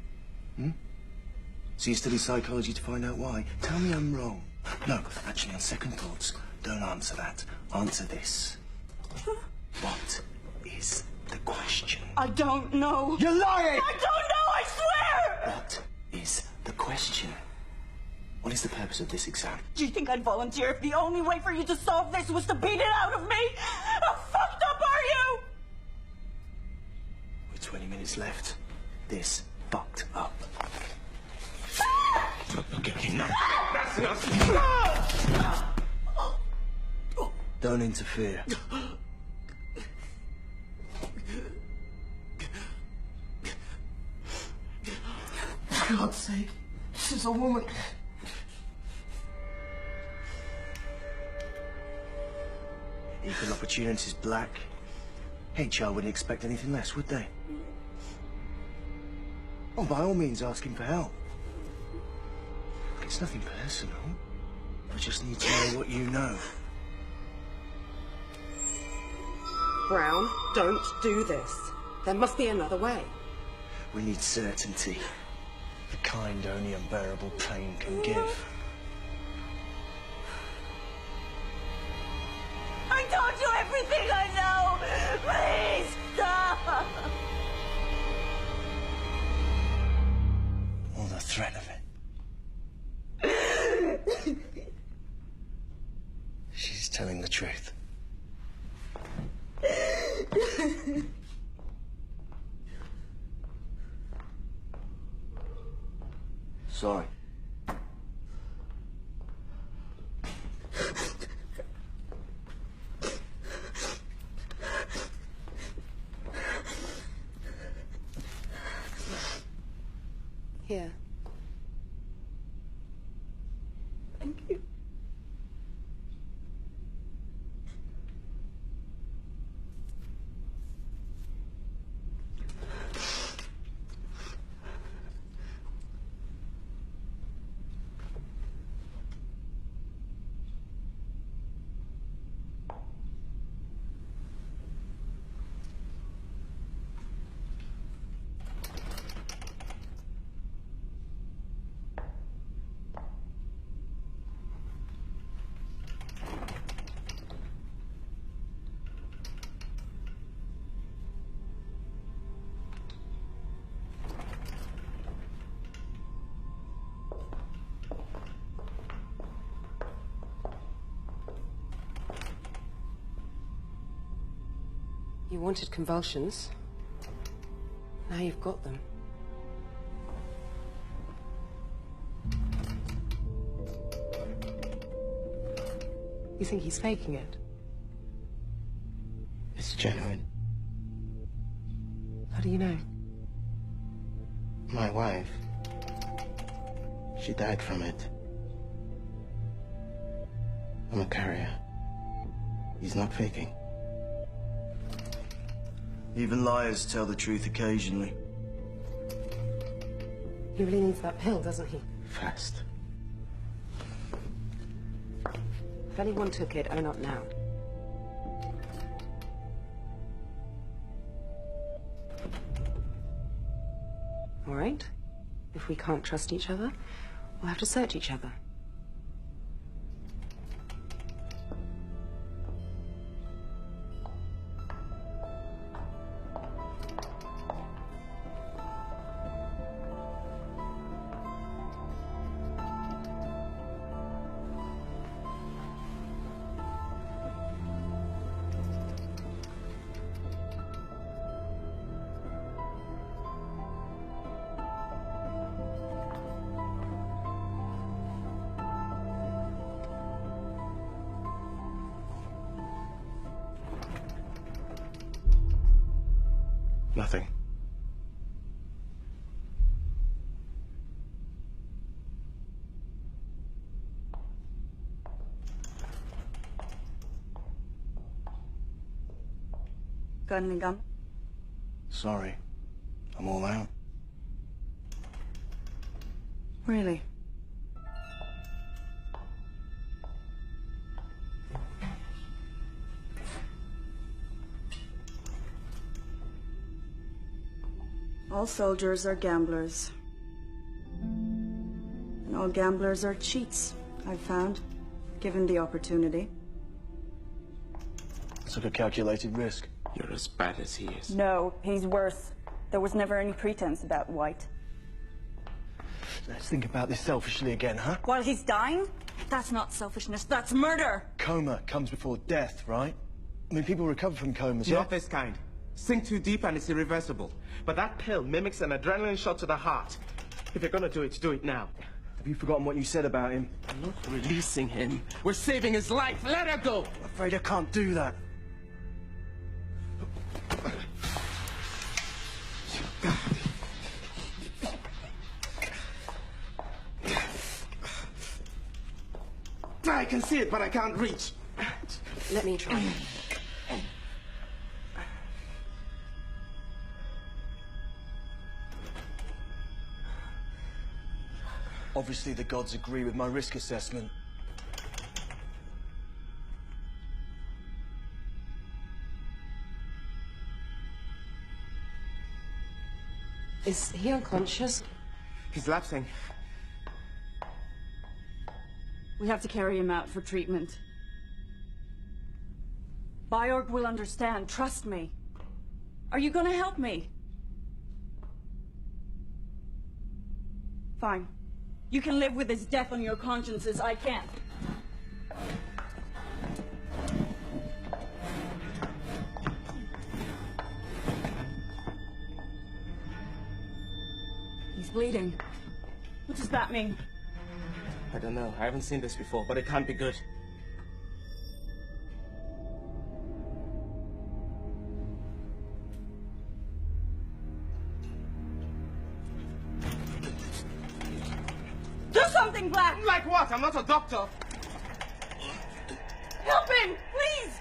So you study psychology to find out why? Tell me I'm wrong. No, actually, on second thoughts, don't answer that. Answer this. What is the question? I don't know. You're lying! I don't know, I swear! What is the question? What is the purpose of this exam? Do you think I'd volunteer if the only way for you to solve this was to beat it out of me? How fucked up are you? With 20 minutes left, this fucked up. Okay, no. That's enough. Don't interfere. For God's sake, this is a woman. Equal opportunities black. HR wouldn't expect anything less, would they? Oh, by all means, ask him for help. It's nothing personal. I just need to know what you know. Brown, don't do this. There must be another way. We need certainty. The kind only unbearable pain can give. I told you everything I know! Please, stop! Or the threat of it. She's telling the truth. Sorry. Here. Thank you. You wanted convulsions. Now you've got them. You think he's faking it? It's genuine. How do you know? My wife. She died from it. I'm a carrier. He's not faking. Even liars tell the truth occasionally. He really needs that pill, doesn't he? Fast. If anyone took it, own up now. All right? If we can't trust each other, we'll have to search each other. Nothing. Got any gum? Sorry. I'm all out. Really? All soldiers are gamblers. And all gamblers are cheats, I've found, given the opportunity. It's like a calculated risk. You're as bad as he is. No, he's worse. There was never any pretense about White. Let's think about this selfishly again, huh? While he's dying? That's not selfishness, that's murder! Coma comes before death, right? I mean, people recover from comas, yeah? Not this kind. Sink too deep and it's irreversible. But that pill mimics an adrenaline shot to the heart. If you're gonna do it now. Have you forgotten what you said about him? I'm not releasing him. We're saving his life. Let her go! I'm afraid I can't do that. I can see it, but I can't reach. Let me try. Obviously, the gods agree with my risk assessment. Is he unconscious? He's lapsing. We have to carry him out for treatment. Byorg will understand, trust me. Are you gonna help me? Fine. You can live with his death on your consciences, I can't. He's bleeding. What does that mean? I don't know. I haven't seen this before, but it can't be good. Do something, Black! Like what? I'm not a doctor. Help him, please!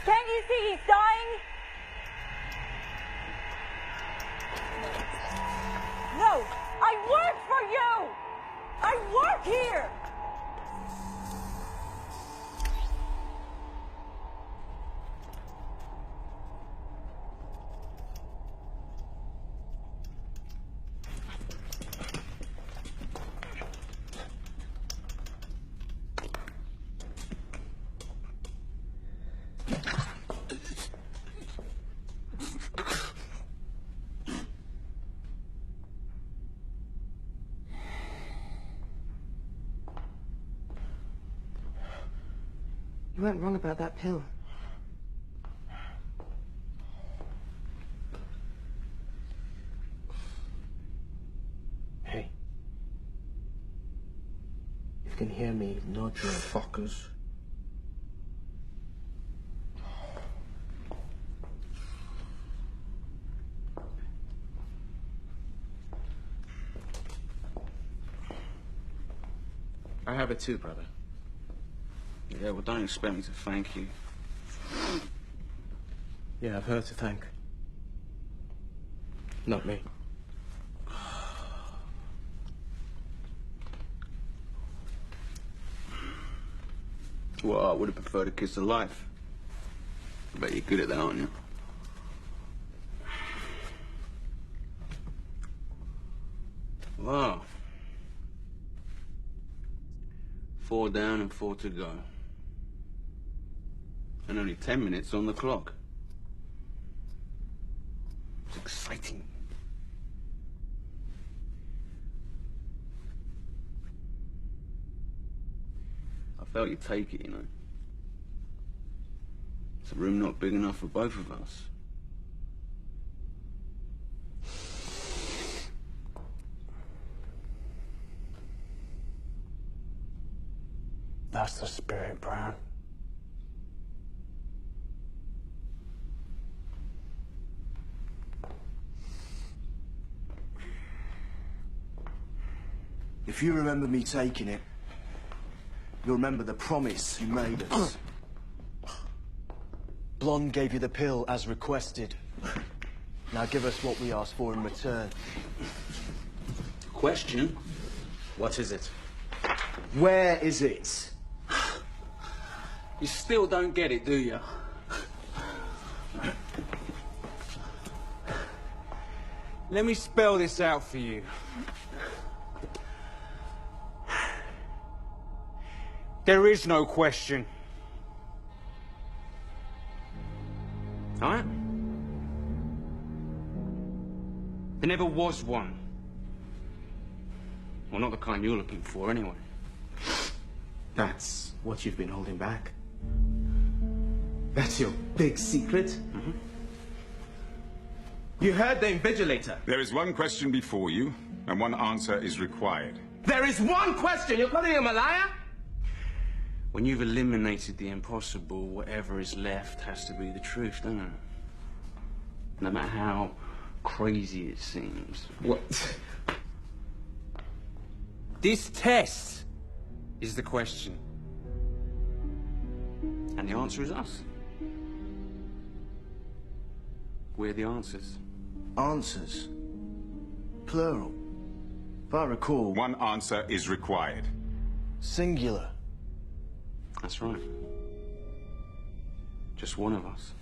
Can't you see he's dying? No! I work for you! I work here! You weren't wrong about that pill. Hey. If you can hear me, nod your fuckers. I have it too, brother. Yeah, well, don't expect me to thank you. Yeah, I've her to thank. Not me. Well, I would have preferred a kiss of life. I bet you're good at that, aren't you? Wow. 4 down and 4 to go. And only 10 minutes on the clock. It's exciting. I felt you'd take it, you know. It's a room not big enough for both of us. That's the spirit, Brown. If you remember me taking it, you'll remember the promise you made us. Blonde gave you the pill as requested. Now give us what we asked for in return. Question? What is it? Where is it? You still don't get it, do you? Let me spell this out for you. There is no question. All right? There never was one. Well, not the kind you're looking for, anyway. That's what you've been holding back? That's your big secret? Mm-hmm. You heard the invigilator. There is one question before you, and one answer is required. There is one question! You're calling him a liar? When you've eliminated the impossible, whatever is left has to be the truth, doesn't it? No matter how crazy it seems. What? This test is the question. And the answer is us. We're the answers. Answers? Plural. If I recall... One answer is required. Singular. That's right. Just one of us.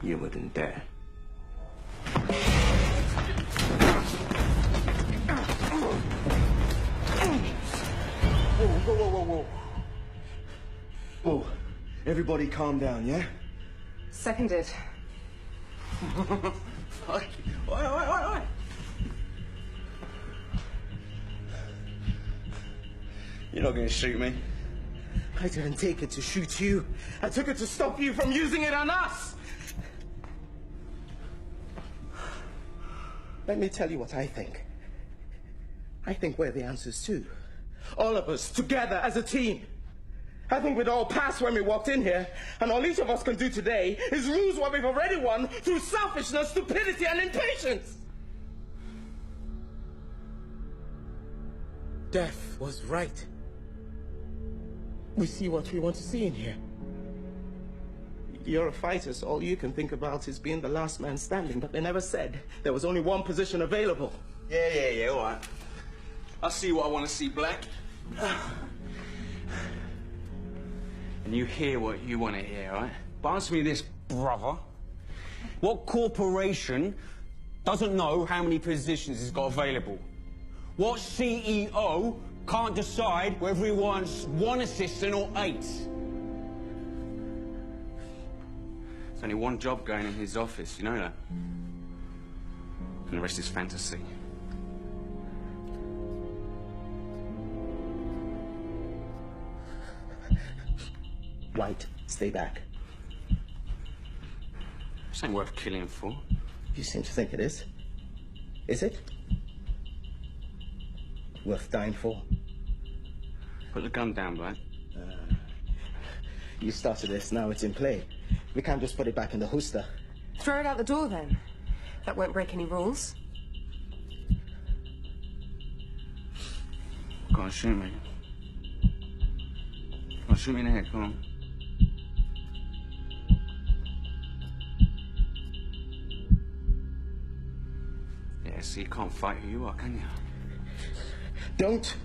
You wouldn't dare. Whoa. Whoa. Everybody calm down, yeah? Seconded. Oi. You're not going to shoot me. I didn't take it to shoot you. I took it to stop you from using it on us! Let me tell you what I think. I think we're the answers too. All of us, together as a team. I think we'd all pass when we walked in here, and all each of us can do today is lose what we've already won through selfishness, stupidity, and impatience. Death was right. We see what we want to see in here. You're a fighter, so all you can think about is being the last man standing, but they never said there was only one position available. Yeah, all right. I see what I want to see, Black. And you hear what you want to hear, right? But answer me this, brother. What corporation doesn't know how many positions it's got available? What CEO can't decide whether he wants one assistant or 8? There's only one job going in his office, you know that? And the rest is fantasy. White, stay back. This ain't worth killing for. You seem to think it is. Is it? Worth dying for? Put the gun down, Black. You started this, now it's in play. We can't just put it back in the holster. Throw it out the door, then. That won't break any rules. Go on, shoot me. Go on, shoot me in the head, come on. Yeah, so you can't fight who you are, can you? Don't.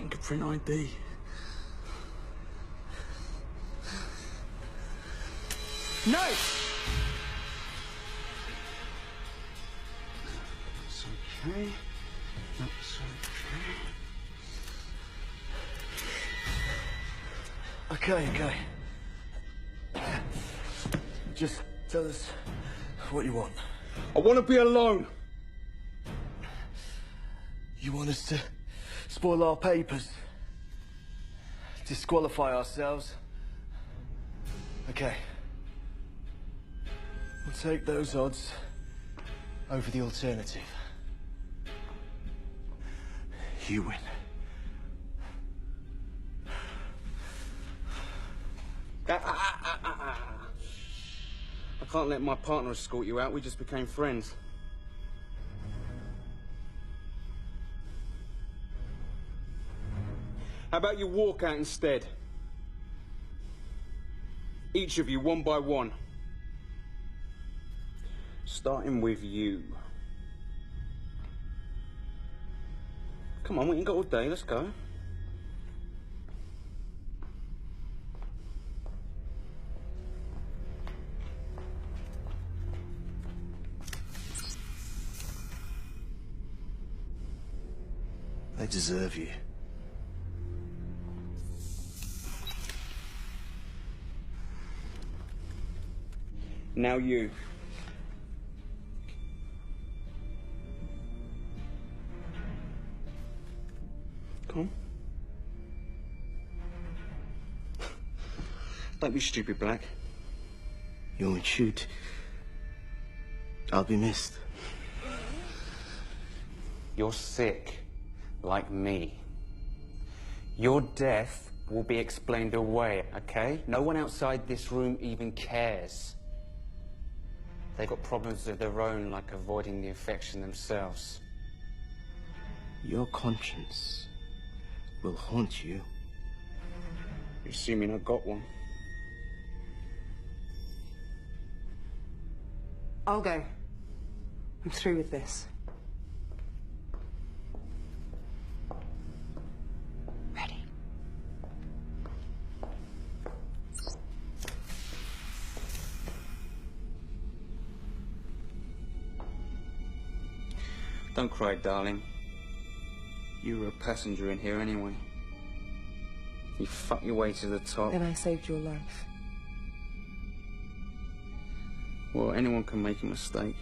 Fingerprint ID. No! That's okay. That's okay. Okay. Just tell us what you want. I want to be alone. You want us to spoil our papers? Disqualify ourselves? Okay. We'll take those odds over the alternative. You win. Can't let my partner escort you out. We just became friends. How about you walk out instead? Each of you, one by one. Starting with you. Come on, we ain't got all day. Let's go. They deserve you. Now you. Come on. Don't be stupid, Black. You won't shoot. I'll be missed. You're sick, like me. Your death will be explained away, okay? No one outside this room even cares. They've got problems of their own, like avoiding the infection themselves. Your conscience will haunt you. You're assuming I got one. I'll go. I'm through with this. Ready. Don't cry, darling. You were a passenger in here anyway. You fucked your way to the top. Then I saved your life. Well, anyone can make a mistake.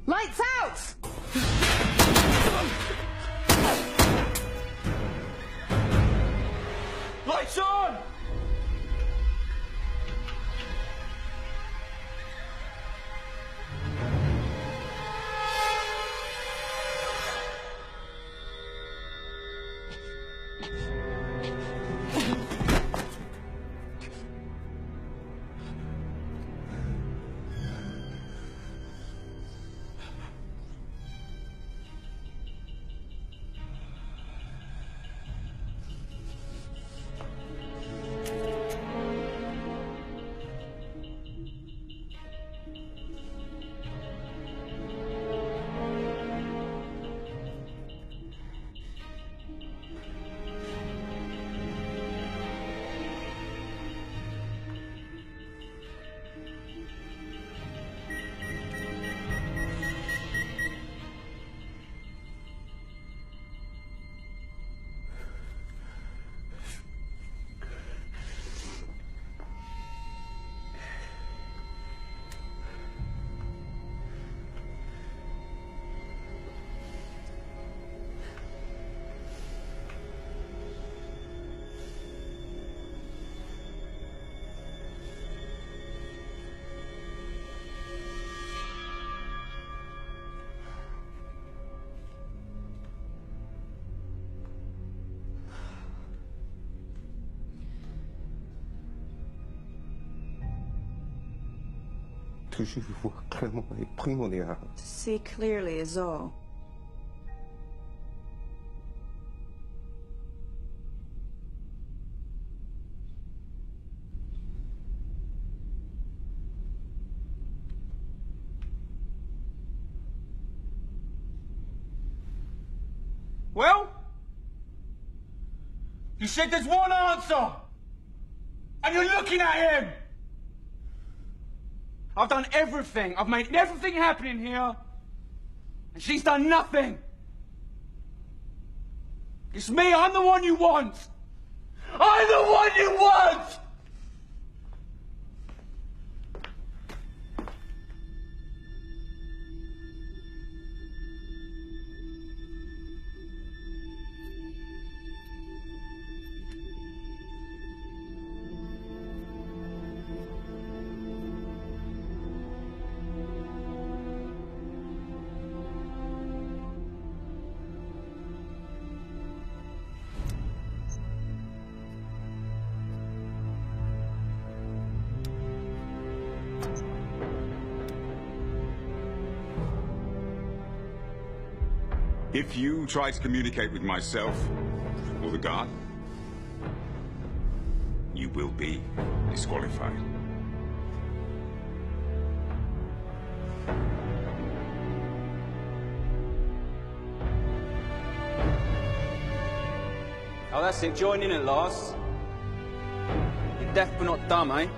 Lights out! Lights on! Que je vois clairement est primordial. To see clearly is all. Well? You said there's one answer! And you're looking at him! I've done everything. I've made everything happen in here. And she's done nothing. It's me. I'm the one you want. I'm the one you want! If you try to communicate with myself or the guard, you will be disqualified. Oh, that's it. Join in at last. You're deaf but not dumb, eh?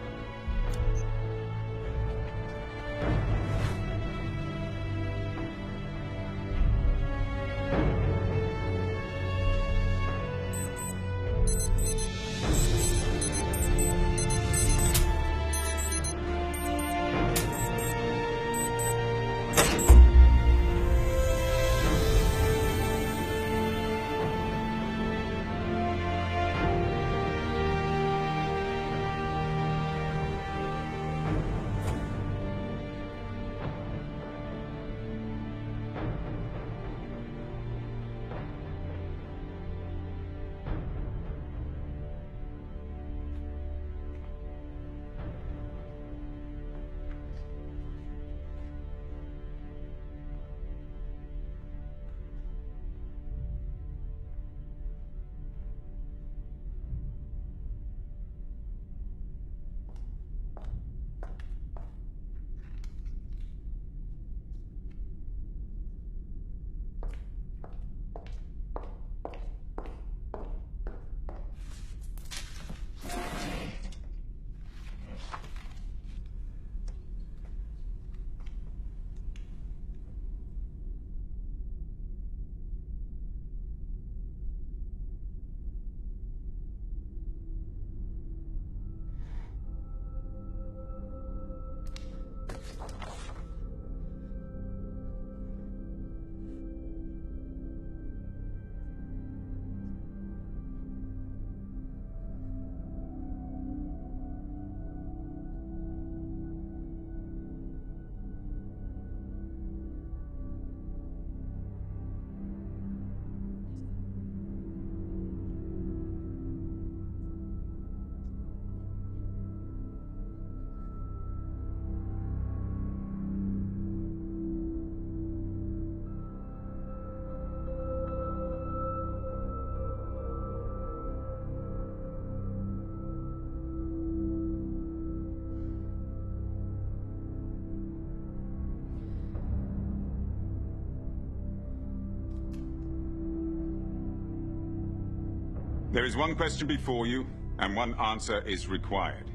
There is one question before you, and one answer is required.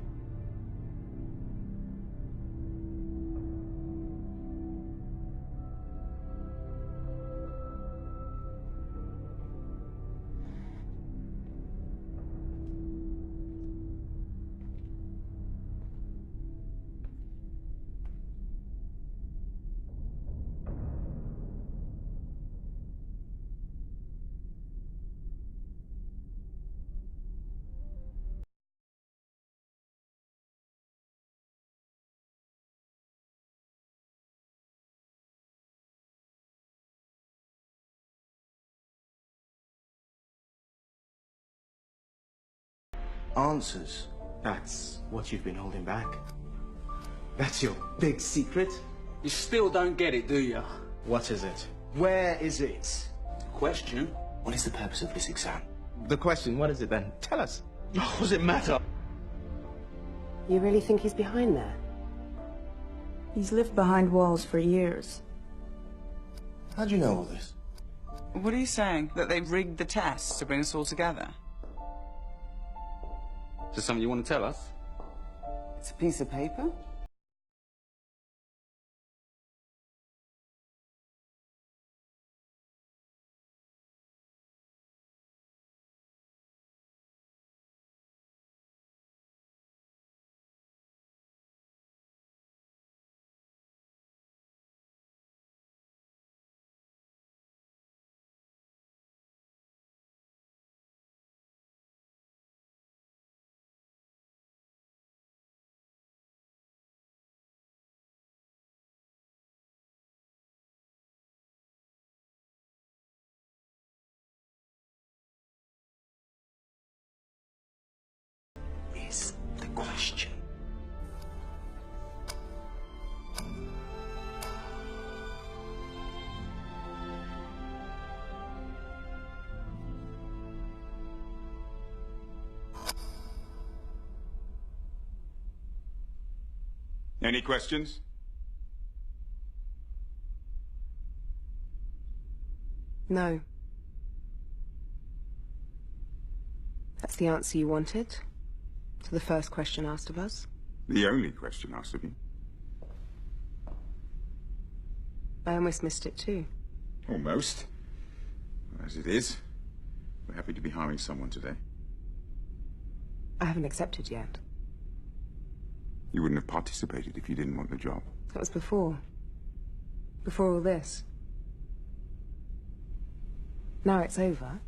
Answers. That's what you've been holding back. That's your big secret? You still don't get it, do you? What is it? Where is it? Question? What is the purpose of this exam? The question, what is it then? Tell us. What does it matter? You really think he's behind there? He's lived behind walls for years. How do you know all this? What are you saying? That they rigged the tests to bring us all together? Is there something you want to tell us? It's a piece of paper? Is the question. Any questions? No. That's the answer you wanted to the first question asked of us? The only question asked of you. I almost missed it too. Almost. As it is, we're happy to be hiring someone today. I haven't accepted yet. You wouldn't have participated if you didn't want the job. That was before. Before all this. Now it's over.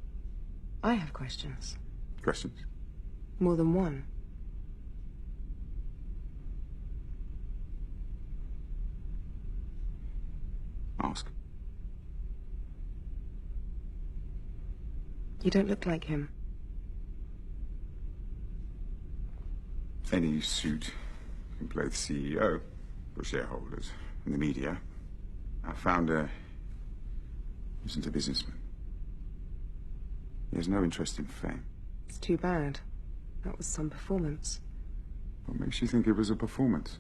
I have questions. Questions? More than one. Ask. You don't look like him. Any suit can play the CEO for shareholders and the media. Our founder isn't a businessman. He has no interest in fame. It's too bad. That was some performance. What makes you think it was a performance?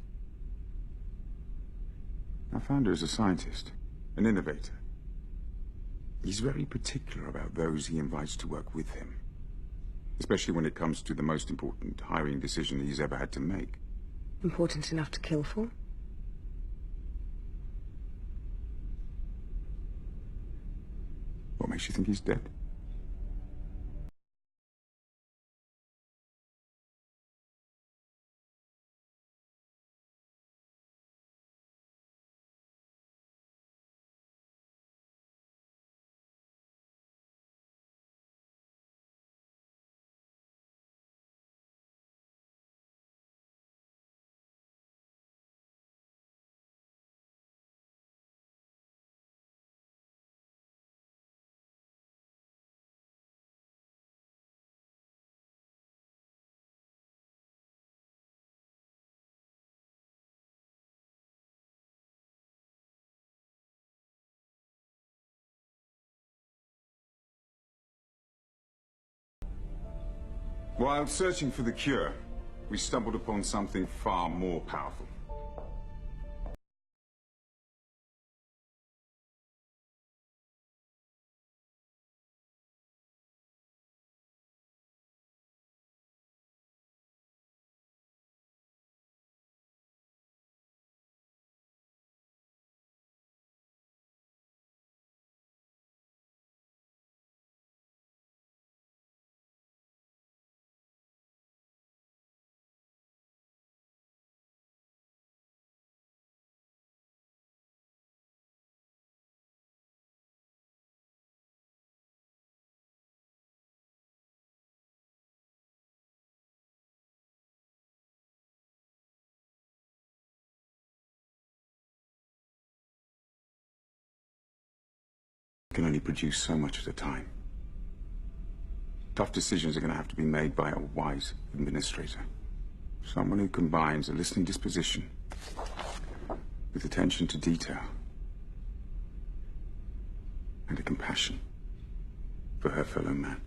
Our founder is a scientist, an innovator. He's very particular about those he invites to work with him, especially when it comes to the most important hiring decision he's ever had to make. Important enough to kill for? What makes you think he's dead? While searching for the cure, we stumbled upon something far more powerful. Can only produce so much at a time. Tough decisions are going to have to be made by a wise administrator. Someone who combines a listening disposition with attention to detail and a compassion for her fellow man.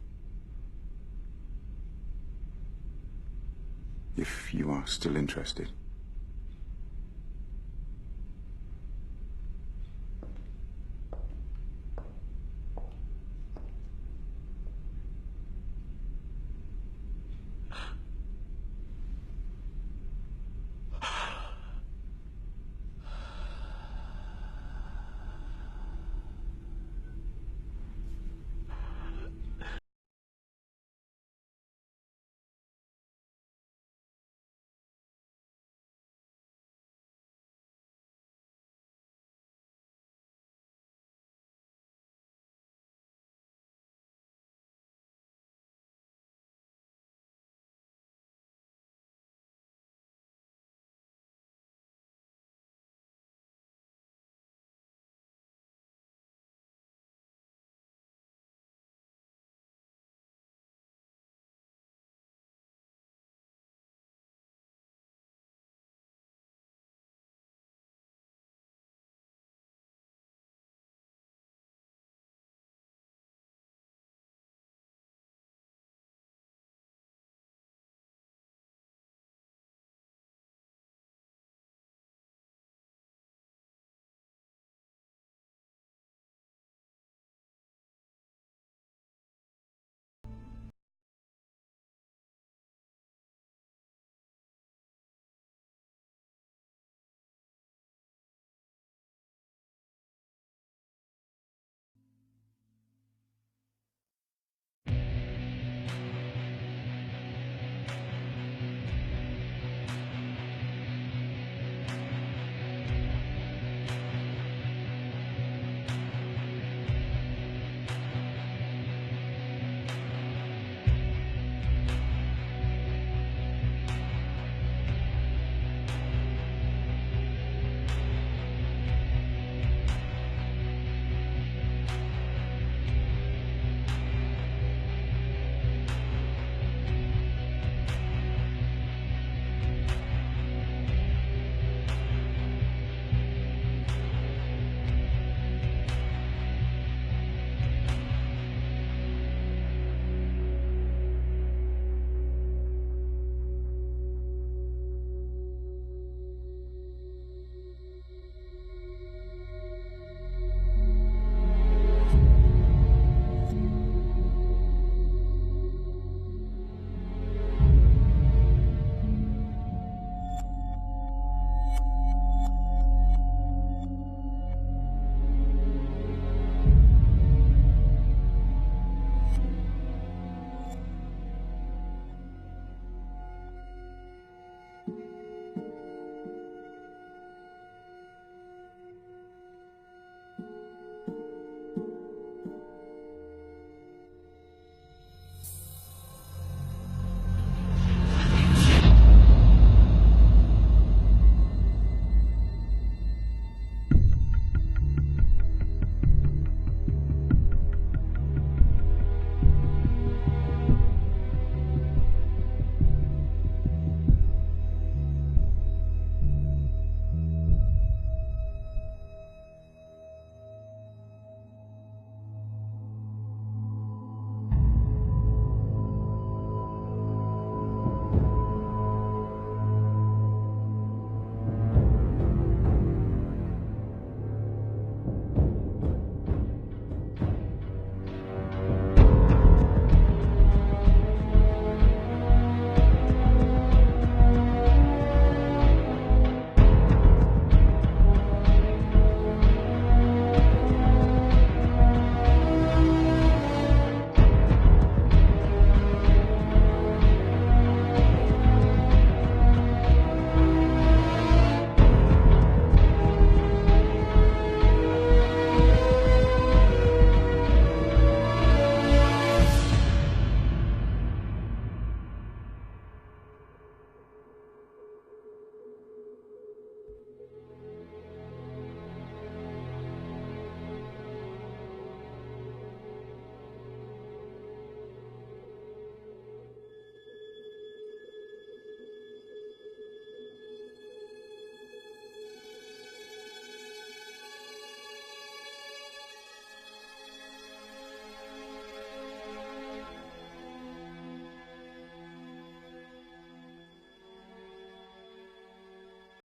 If you are still interested.